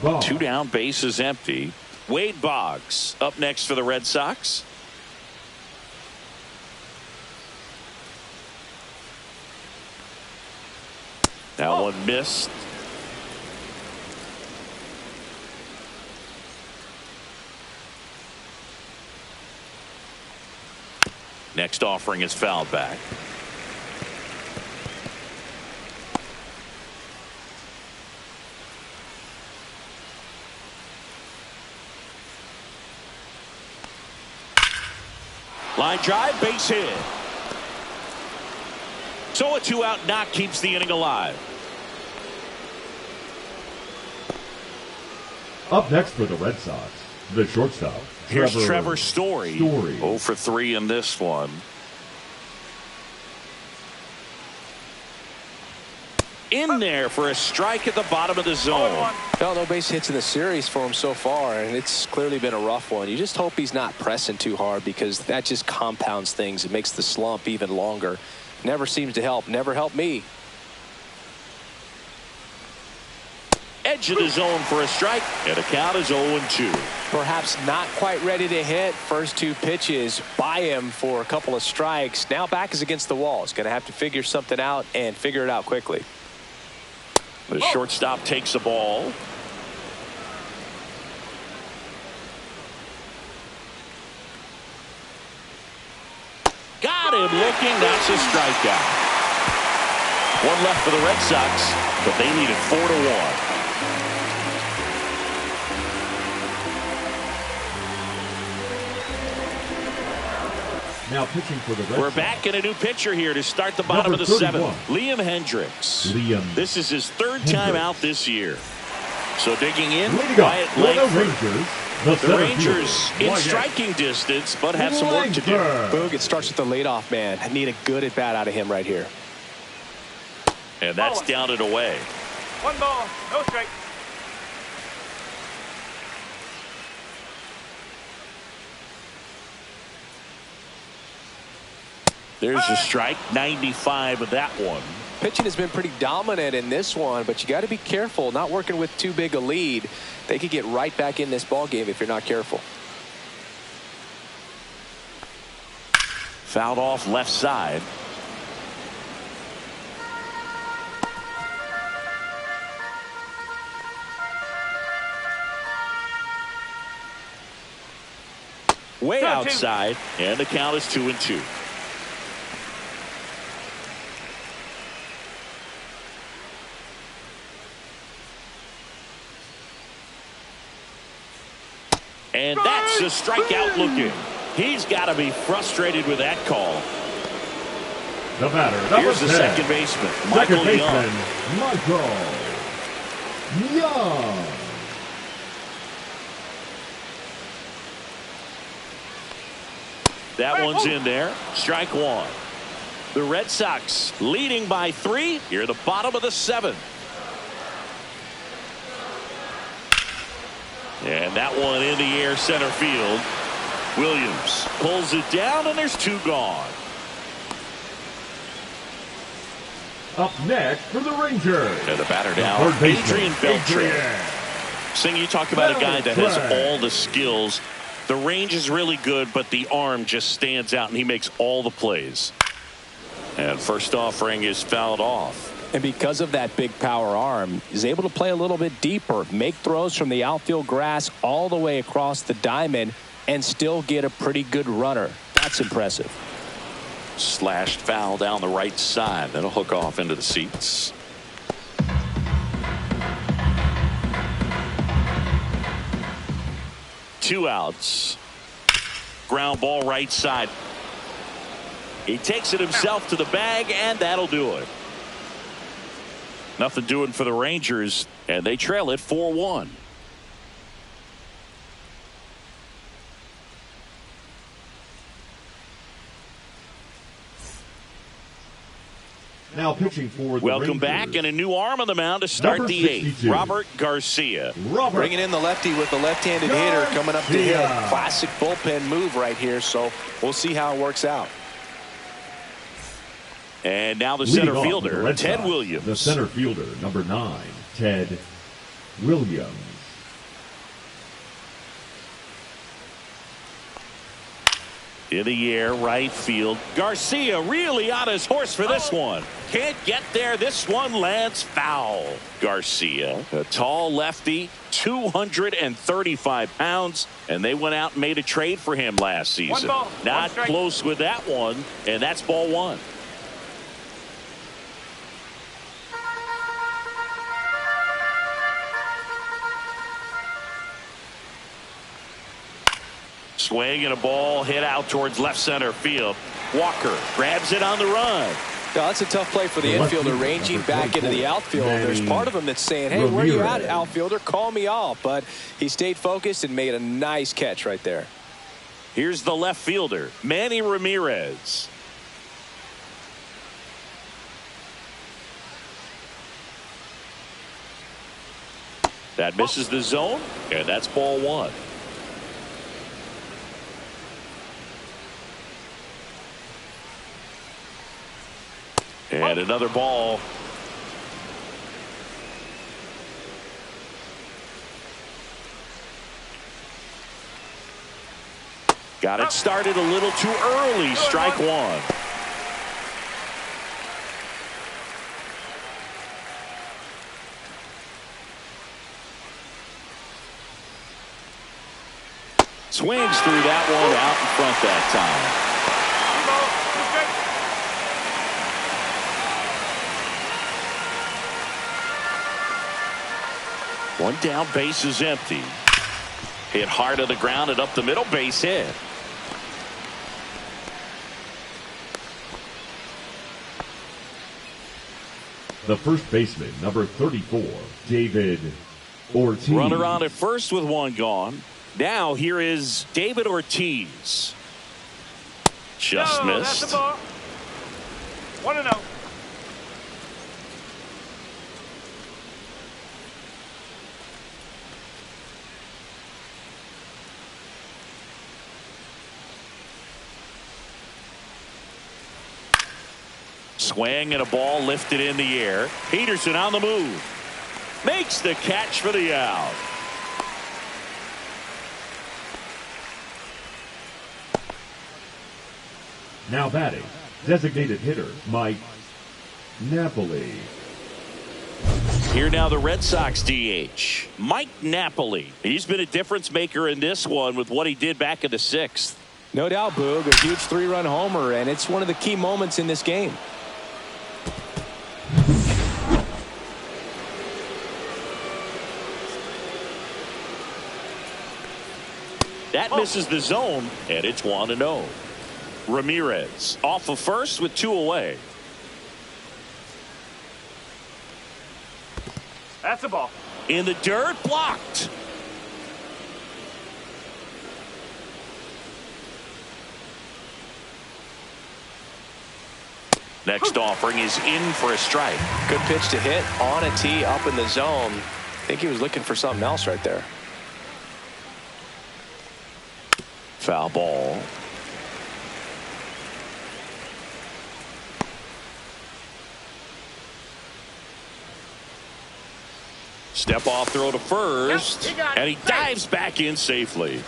Boggs. 2 down, base is empty. Wade Boggs up next for the Red Sox. That one missed. Next offering is fouled back. Line drive, base hit. So a 2-out knock keeps the inning alive. Up next for the Red Sox, the shortstop. Here's Trevor Story. 0 for 3 in this one. In there for a strike at the bottom of the zone. No base hits in the series for him so far, and it's clearly been a rough one. You just hope he's not pressing too hard, because that just compounds things. It makes the slump even longer. Never seems to help. Never helped me. Edge of the zone for a strike, and the count is 0-2. Perhaps not quite ready to hit. First 2 pitches by him for a couple of strikes. Now back is against the wall. He's going to have to figure something out and figure it out quickly. The shortstop takes the ball. Got got him looking. That's a strikeout. One left for the Red Sox, but they lead it 4-1. Now pitching for the Red We're Sox. back in a new pitcher here to start the bottom Number of the 31. seventh. Liam Hendricks. This is his third Hendricks. time out this year. So digging in, Leading Wyatt up for the Langford. Rangers. The Rangers in Wyatt striking distance, but have some work to do. Boog, it starts with the leadoff man. I need a good at bat out of him right here. And that's down and away. 1 ball, no strike. There's a strike, 95 of that one. Pitching has been pretty dominant in this one, but you got to be careful. Not working with too big a lead. They could get right back in this ball game if you're not careful. Fouled off left side. Way outside, and the count is 2-2. And that's a strikeout looking. He's got to be frustrated with that call. The batter, Here's the 10. second baseman, Second Michael baseman, Young. Michael Young. That one's in there. Strike one. The Red Sox leading by 3 here at the bottom of the 7th. And that one in the air center field. Williams pulls it down, and there's 2 gone. Up next for the Rangers. And the batter now, third baseman, Adrian Beltre. Adrian. Sing, you talk about a guy that has all the skills. The range is really good, but the arm just stands out, and he makes all the plays. And first offering is fouled off. And because of that big power arm, he's able to play a little bit deeper, make throws from the outfield grass all the way across the diamond, and still get a pretty good runner. That's impressive. Slashed foul down the right side. That'll hook off into the seats. Two outs. Ground ball right side. He takes it himself to the bag, and that'll do it. Nothing doing for the Rangers, and they trail it 4-1. Now pitching for the Welcome Rangers. back, and a new arm on the mound to start Number the 8th. 62. Robert Garcia. Robert. Bringing in the lefty with the left-handed hitter coming up to hit. Classic bullpen move right here, so we'll see how it works out. And now the Leading center off fielder, for the Red Ted Sox, Williams. The center fielder, number 9, Ted Williams. In the air, right field. Garcia really on his horse for this one. Can't get there. This one lands foul. Garcia, a tall lefty, 235 pounds, and they went out and made a trade for him last season. Not close with that one, and that's ball 1. Swing and a ball hit out towards left center field. Walker grabs it on the run. Now, that's a tough play for the infielder, ranging back into the outfield. There's part of him that's saying, hey, where are you at, outfielder? Call me off. But he stayed focused and made a nice catch right there. Here's the left fielder, Manny Ramirez. That misses the zone, and that's ball 1. And another ball. Got it started a little too early. Strike 1. Swings through that one out in front that time. One down, base is empty. Hit hard to the ground and up the middle, base hit. The first baseman, number 34, David Ortiz. Runner on at first with one gone. Now here is David Ortiz. Just missed. That's the ball. 1-0. Swing and a ball lifted in the air. Peterson on the move. Makes the catch for the out. Now batting, designated hitter Mike Napoli. Here now the Red Sox DH, Mike Napoli. He's been a difference maker in this one with what he did back in the 6th. No doubt, Boog, a huge 3-run homer, and it's one of the key moments in this game. That misses the zone, and it's 1-0. Ramirez off of first with 2 away. That's the ball. In the dirt, blocked. Next offering is in for a strike. Good pitch to hit on a tee up in the zone. I think he was looking for something else right there. Foul ball. Step off throw to first, and he dives back in safely.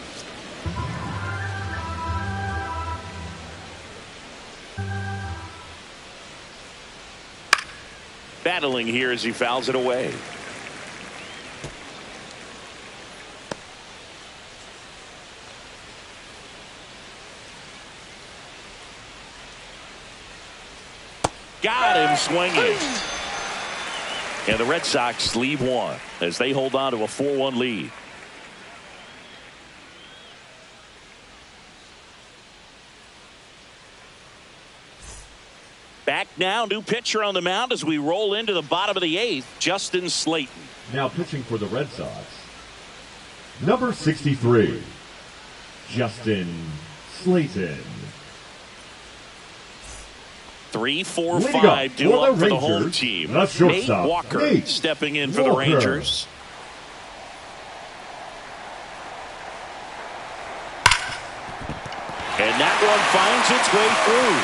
Battling here as he fouls it away. Got him swinging. And the Red Sox leave one as they hold on to a 4-1 lead. Back now, new pitcher on the mound as we roll into the bottom of the 8th, Justin Slayton. Now pitching for the Red Sox, number 63, Justin Slayton. 3-4-5 due up for the home team. Nate Walker stepping in for the Rangers. And that one finds its way through.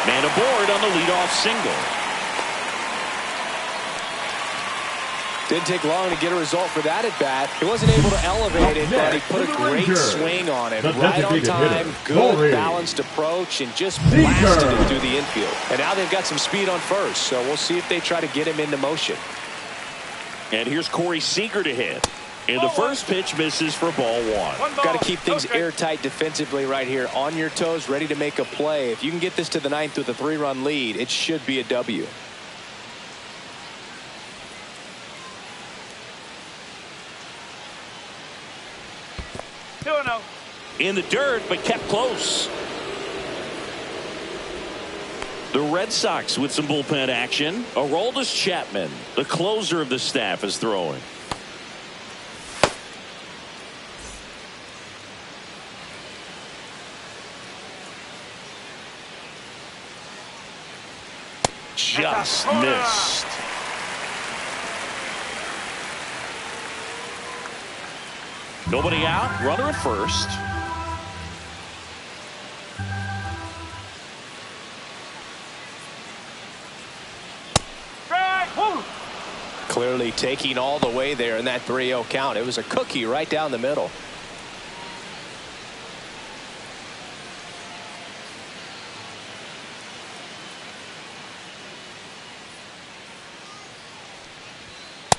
Man aboard on the leadoff single. Didn't take long to get a result for that at bat. He wasn't able to elevate it, but he put a great swing on it. Right on time, good balanced approach, and just blasted it through the infield. And now they've got some speed on first, so we'll see if they try to get him into motion. And here's Corey Seager to hit. And the first pitch misses for ball 1. Got to keep things airtight defensively right here. On your toes, ready to make a play. If you can get this to the 9th with a 3-run lead, it should be a W. In the dirt, but kept close. The Red Sox with some bullpen action. Aroldis Chapman, the closer of the staff, is throwing. Just missed. Nobody out, runner at first. Clearly taking all the way there in that 3-0 count. It was a cookie right down the middle.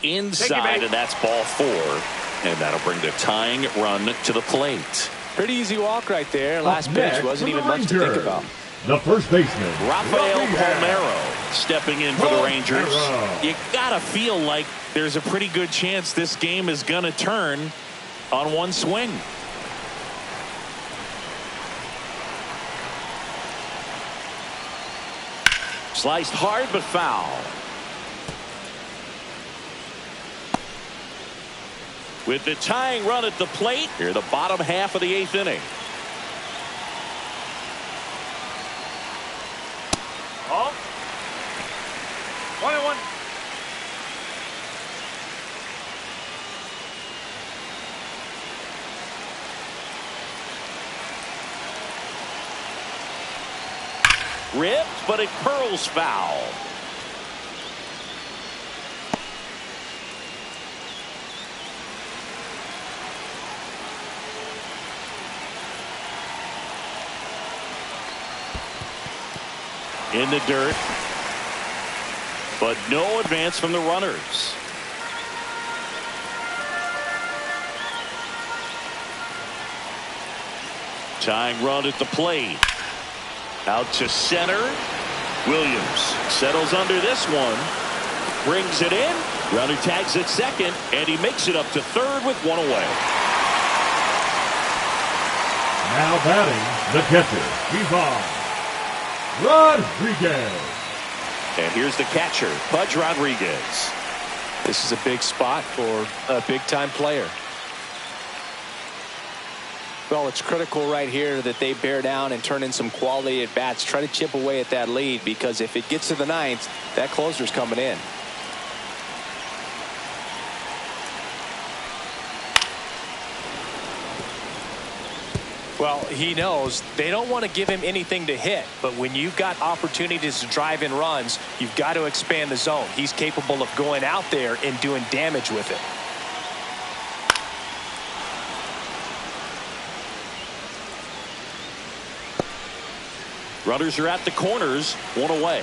Inside, and that's ball 4. And that'll bring the tying run to the plate. Pretty easy walk right there. Last pitch wasn't even much to think about. the first baseman, Rafael Palmeiro, stepping in for the Rangers. You gotta feel like there's a pretty good chance this game is gonna turn on one swing. Sliced hard but foul. With the tying run at the plate, here the bottom half of the 8th inning. Oh. 1-1. Ripped, but it curls foul. In the dirt, but no advance from the runners. Tying run at the plate. Out to center. Williams settles under this one. Brings it in. Runner tags at second, and he makes it up to third with one away. Now batting, the catcher, Ivan Rodriguez. And here's the catcher, Pudge Rodriguez. This is a big spot for a big-time player. Well, it's critical right here that they bear down and turn in some quality at bats. Try to chip away at that lead, because if it gets to the 9th, that closer's coming in. Well, he knows they don't want to give him anything to hit, but when you've got opportunities to drive in runs, you've got to expand the zone. He's capable of going out there and doing damage with it. Runners are at the corners, one away.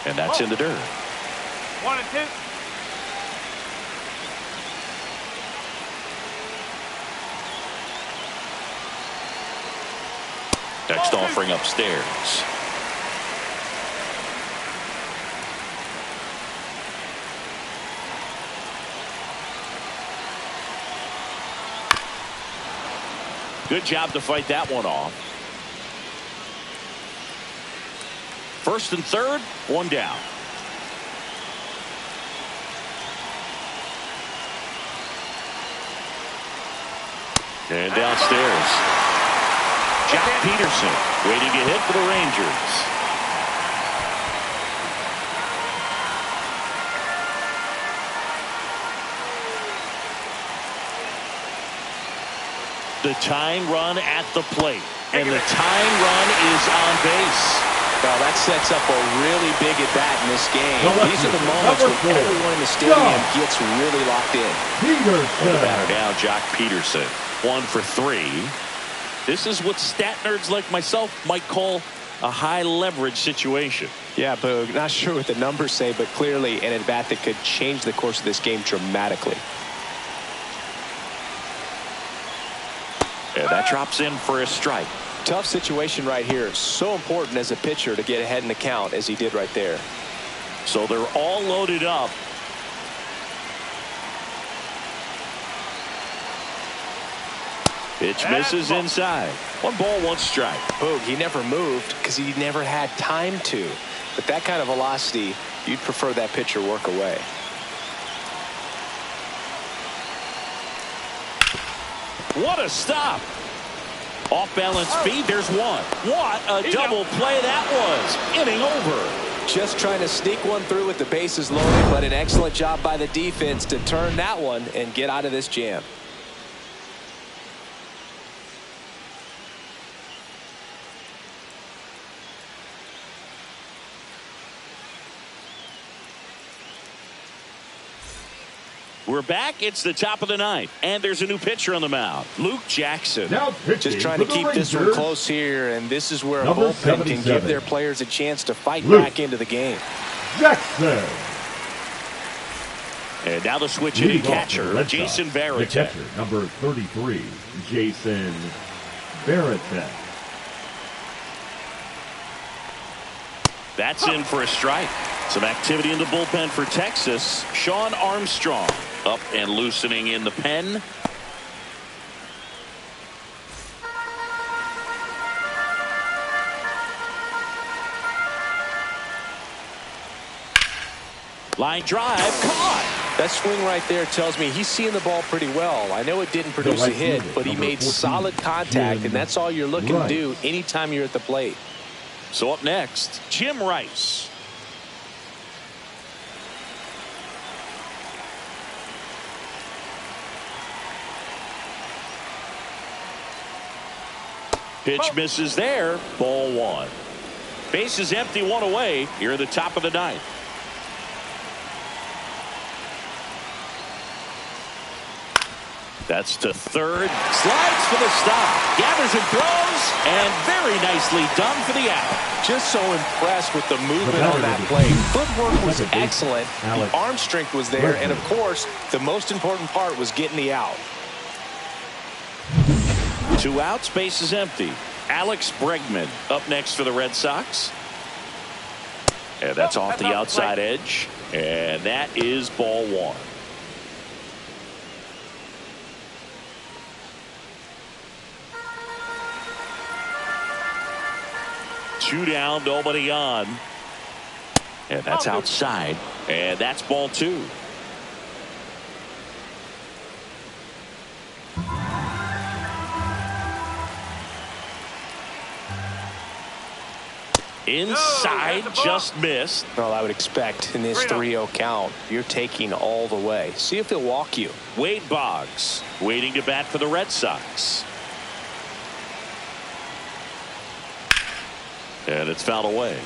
And that's in the dirt. 1-2. Next offering upstairs. Good job to fight that one off. First and third, one down. And downstairs, Jock Peterson waiting to hit for the Rangers. The tying run at the plate, and the tying run is on base. Well, that sets up a really big at bat in this game. These are the moments when everyone in the stadium gets really locked in. The batter now, Jock Peterson. 1 for 3. This is what stat nerds like myself might call a high leverage situation. Yeah, Boog, not sure what the numbers say, but clearly an at bat that could change the course of this game dramatically. And that drops in for a strike. Tough situation right here. So important as a pitcher to get ahead in the count as he did right there. So they're all loaded up. Pitch misses inside. 1 ball, 1 strike. Boog, he never moved because he never had time to. But that kind of velocity, you'd prefer that pitcher work away. What a stop. Off balance feed. There's one. What a double play that was. Inning over. Just trying to sneak one through with the bases loaded, but an excellent job by the defense to turn that one and get out of this jam. We're back. It's the top of the 9th, and there's a new pitcher on the mound, Luke Jackson. Now just trying to keep this one close here, and this is where a Number bullpen can 77. give their players a chance to fight Luke back into the game. Jackson. And now the switch hitting catcher, Jason Varitek. The catcher, number 33, Jason Varitek. That's in for a strike. Some activity in the bullpen for Texas. Sean Armstrong up and loosening in the pen. Line drive, caught. That swing right there tells me he's seeing the ball pretty well. I know it didn't produce a hit, but he made solid contact, and that's all you're looking to do anytime you're at the plate. So up next, Jim Rice. Pitch misses there. Ball one. Base is empty, one away. Here at the top of the ninth. That's to third. Slides for the stop. Gathers and throws. And very nicely done for the out. Just so impressed with the movement on that play. Footwork was excellent. The arm strength was there. And, of course, the most important part was getting the out. 2 outs. Base is empty. Alex Bregman up next for the Red Sox. And that's off the outside edge. And that is ball one. Two down, nobody on. And that's outside. And that's ball two. Inside, just missed. Well, I would expect in this 3-0 count, you're taking all the way. See if he'll walk you. Wade Boggs waiting to bat for the Red Sox. And it's fouled away.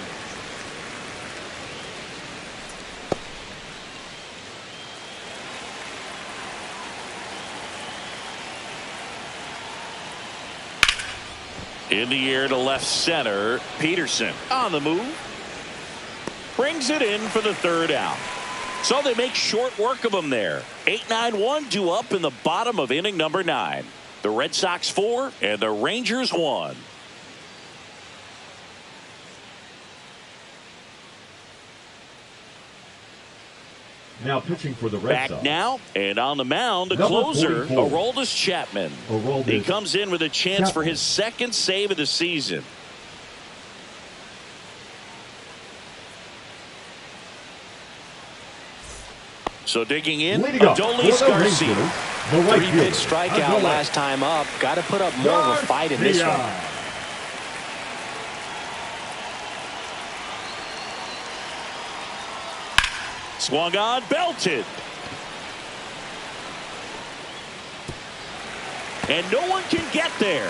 In the air to left center. Peterson on the move. Brings it in for the third out. So they make short work of him there. 8-9-1 due up in the bottom of inning number 9. The Red Sox 4 and the Rangers 1. Now pitching for the Red Sox. Back now and on the mound, the closer, Aroldis Chapman. He comes in with a chance for his second save of the season. So digging in, Adolis Garcia. 3-pitch strikeout last time up. Got to put up more of a fight in this one. Swung on, belted. And no one can get there.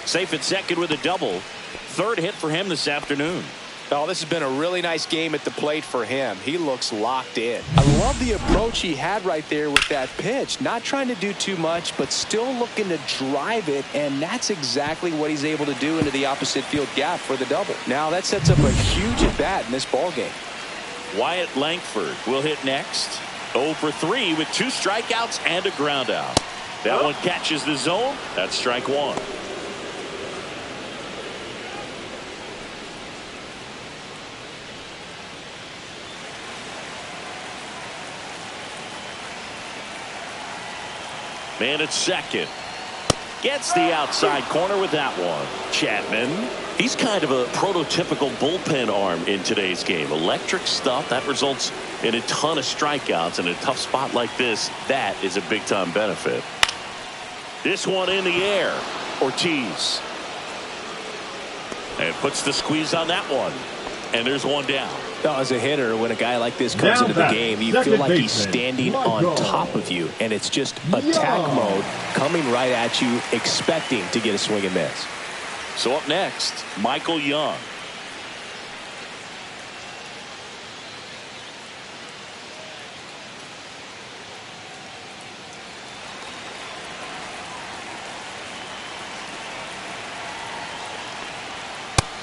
Safe at second with a double. Third hit for him this afternoon. Oh, this has been a really nice game at the plate for him. He looks locked in. I love the approach he had right there with that pitch. Not trying to do too much, but still looking to drive it, and that's exactly what he's able to do into the opposite field gap for the double. Now that sets up a huge at-bat in this ballgame. Wyatt Langford will hit next. 0 for 3 with 2 strikeouts and a ground out. That one catches the zone. That's strike one. Man at second. Gets the outside corner with that one. Chapman. He's kind of a prototypical bullpen arm in today's game. Electric stuff that results in a ton of strikeouts in a tough spot like this. That is a big time benefit. This one in the air. Ortiz. And puts the squeeze on that one. And there's one down. Now, as a hitter, when a guy like this comes into the game, you feel like he's standing on top of you, and it's just attack mode coming right at you, expecting to get a swing and miss. So up next, Michael Young.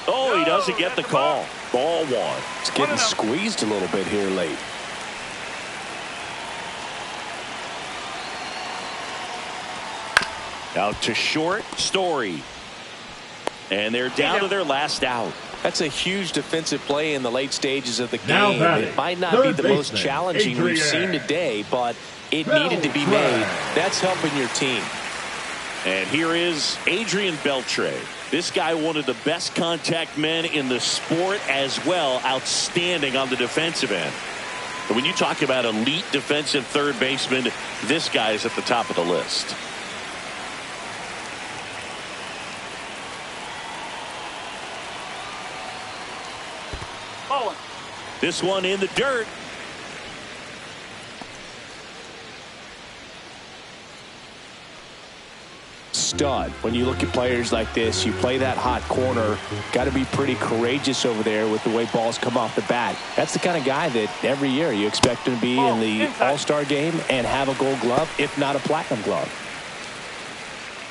Oh, he doesn't get the call. Ball one. It's getting squeezed a little bit here late. Out to short, Story. And they're down to their last out. That's a huge defensive play in the late stages of the Now game. batting, It might not be the most baseman, challenging we've seen today, but it needed to be made. That's helping your team. And here is Adrian Beltre. This guy, one of the best contact men in the sport as well. Outstanding on the defensive end. But when you talk about elite defensive third baseman, this guy is at the top of the list. This one in the dirt. Stud. When you look at players like this, you play that hot corner, got to be pretty courageous over there with the way balls come off the bat. That's the kind of guy that every year you expect him to be in the All-Star game and have a Gold Glove, if not a Platinum Glove.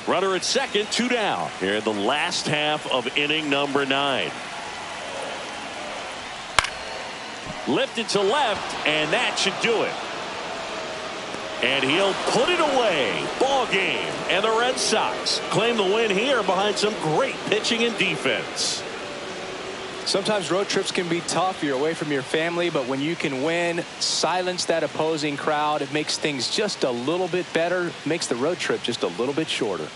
Runner at second, 2 down. Here in the last half of inning number 9. Lifted to left, and that should do it. And he'll put it away. Ball game. And the Red Sox claim the win here behind some great pitching and defense. Sometimes road trips can be tough. You're away from your family, but when you can win, silence that opposing crowd, it makes things just a little bit better, makes the road trip just a little bit shorter.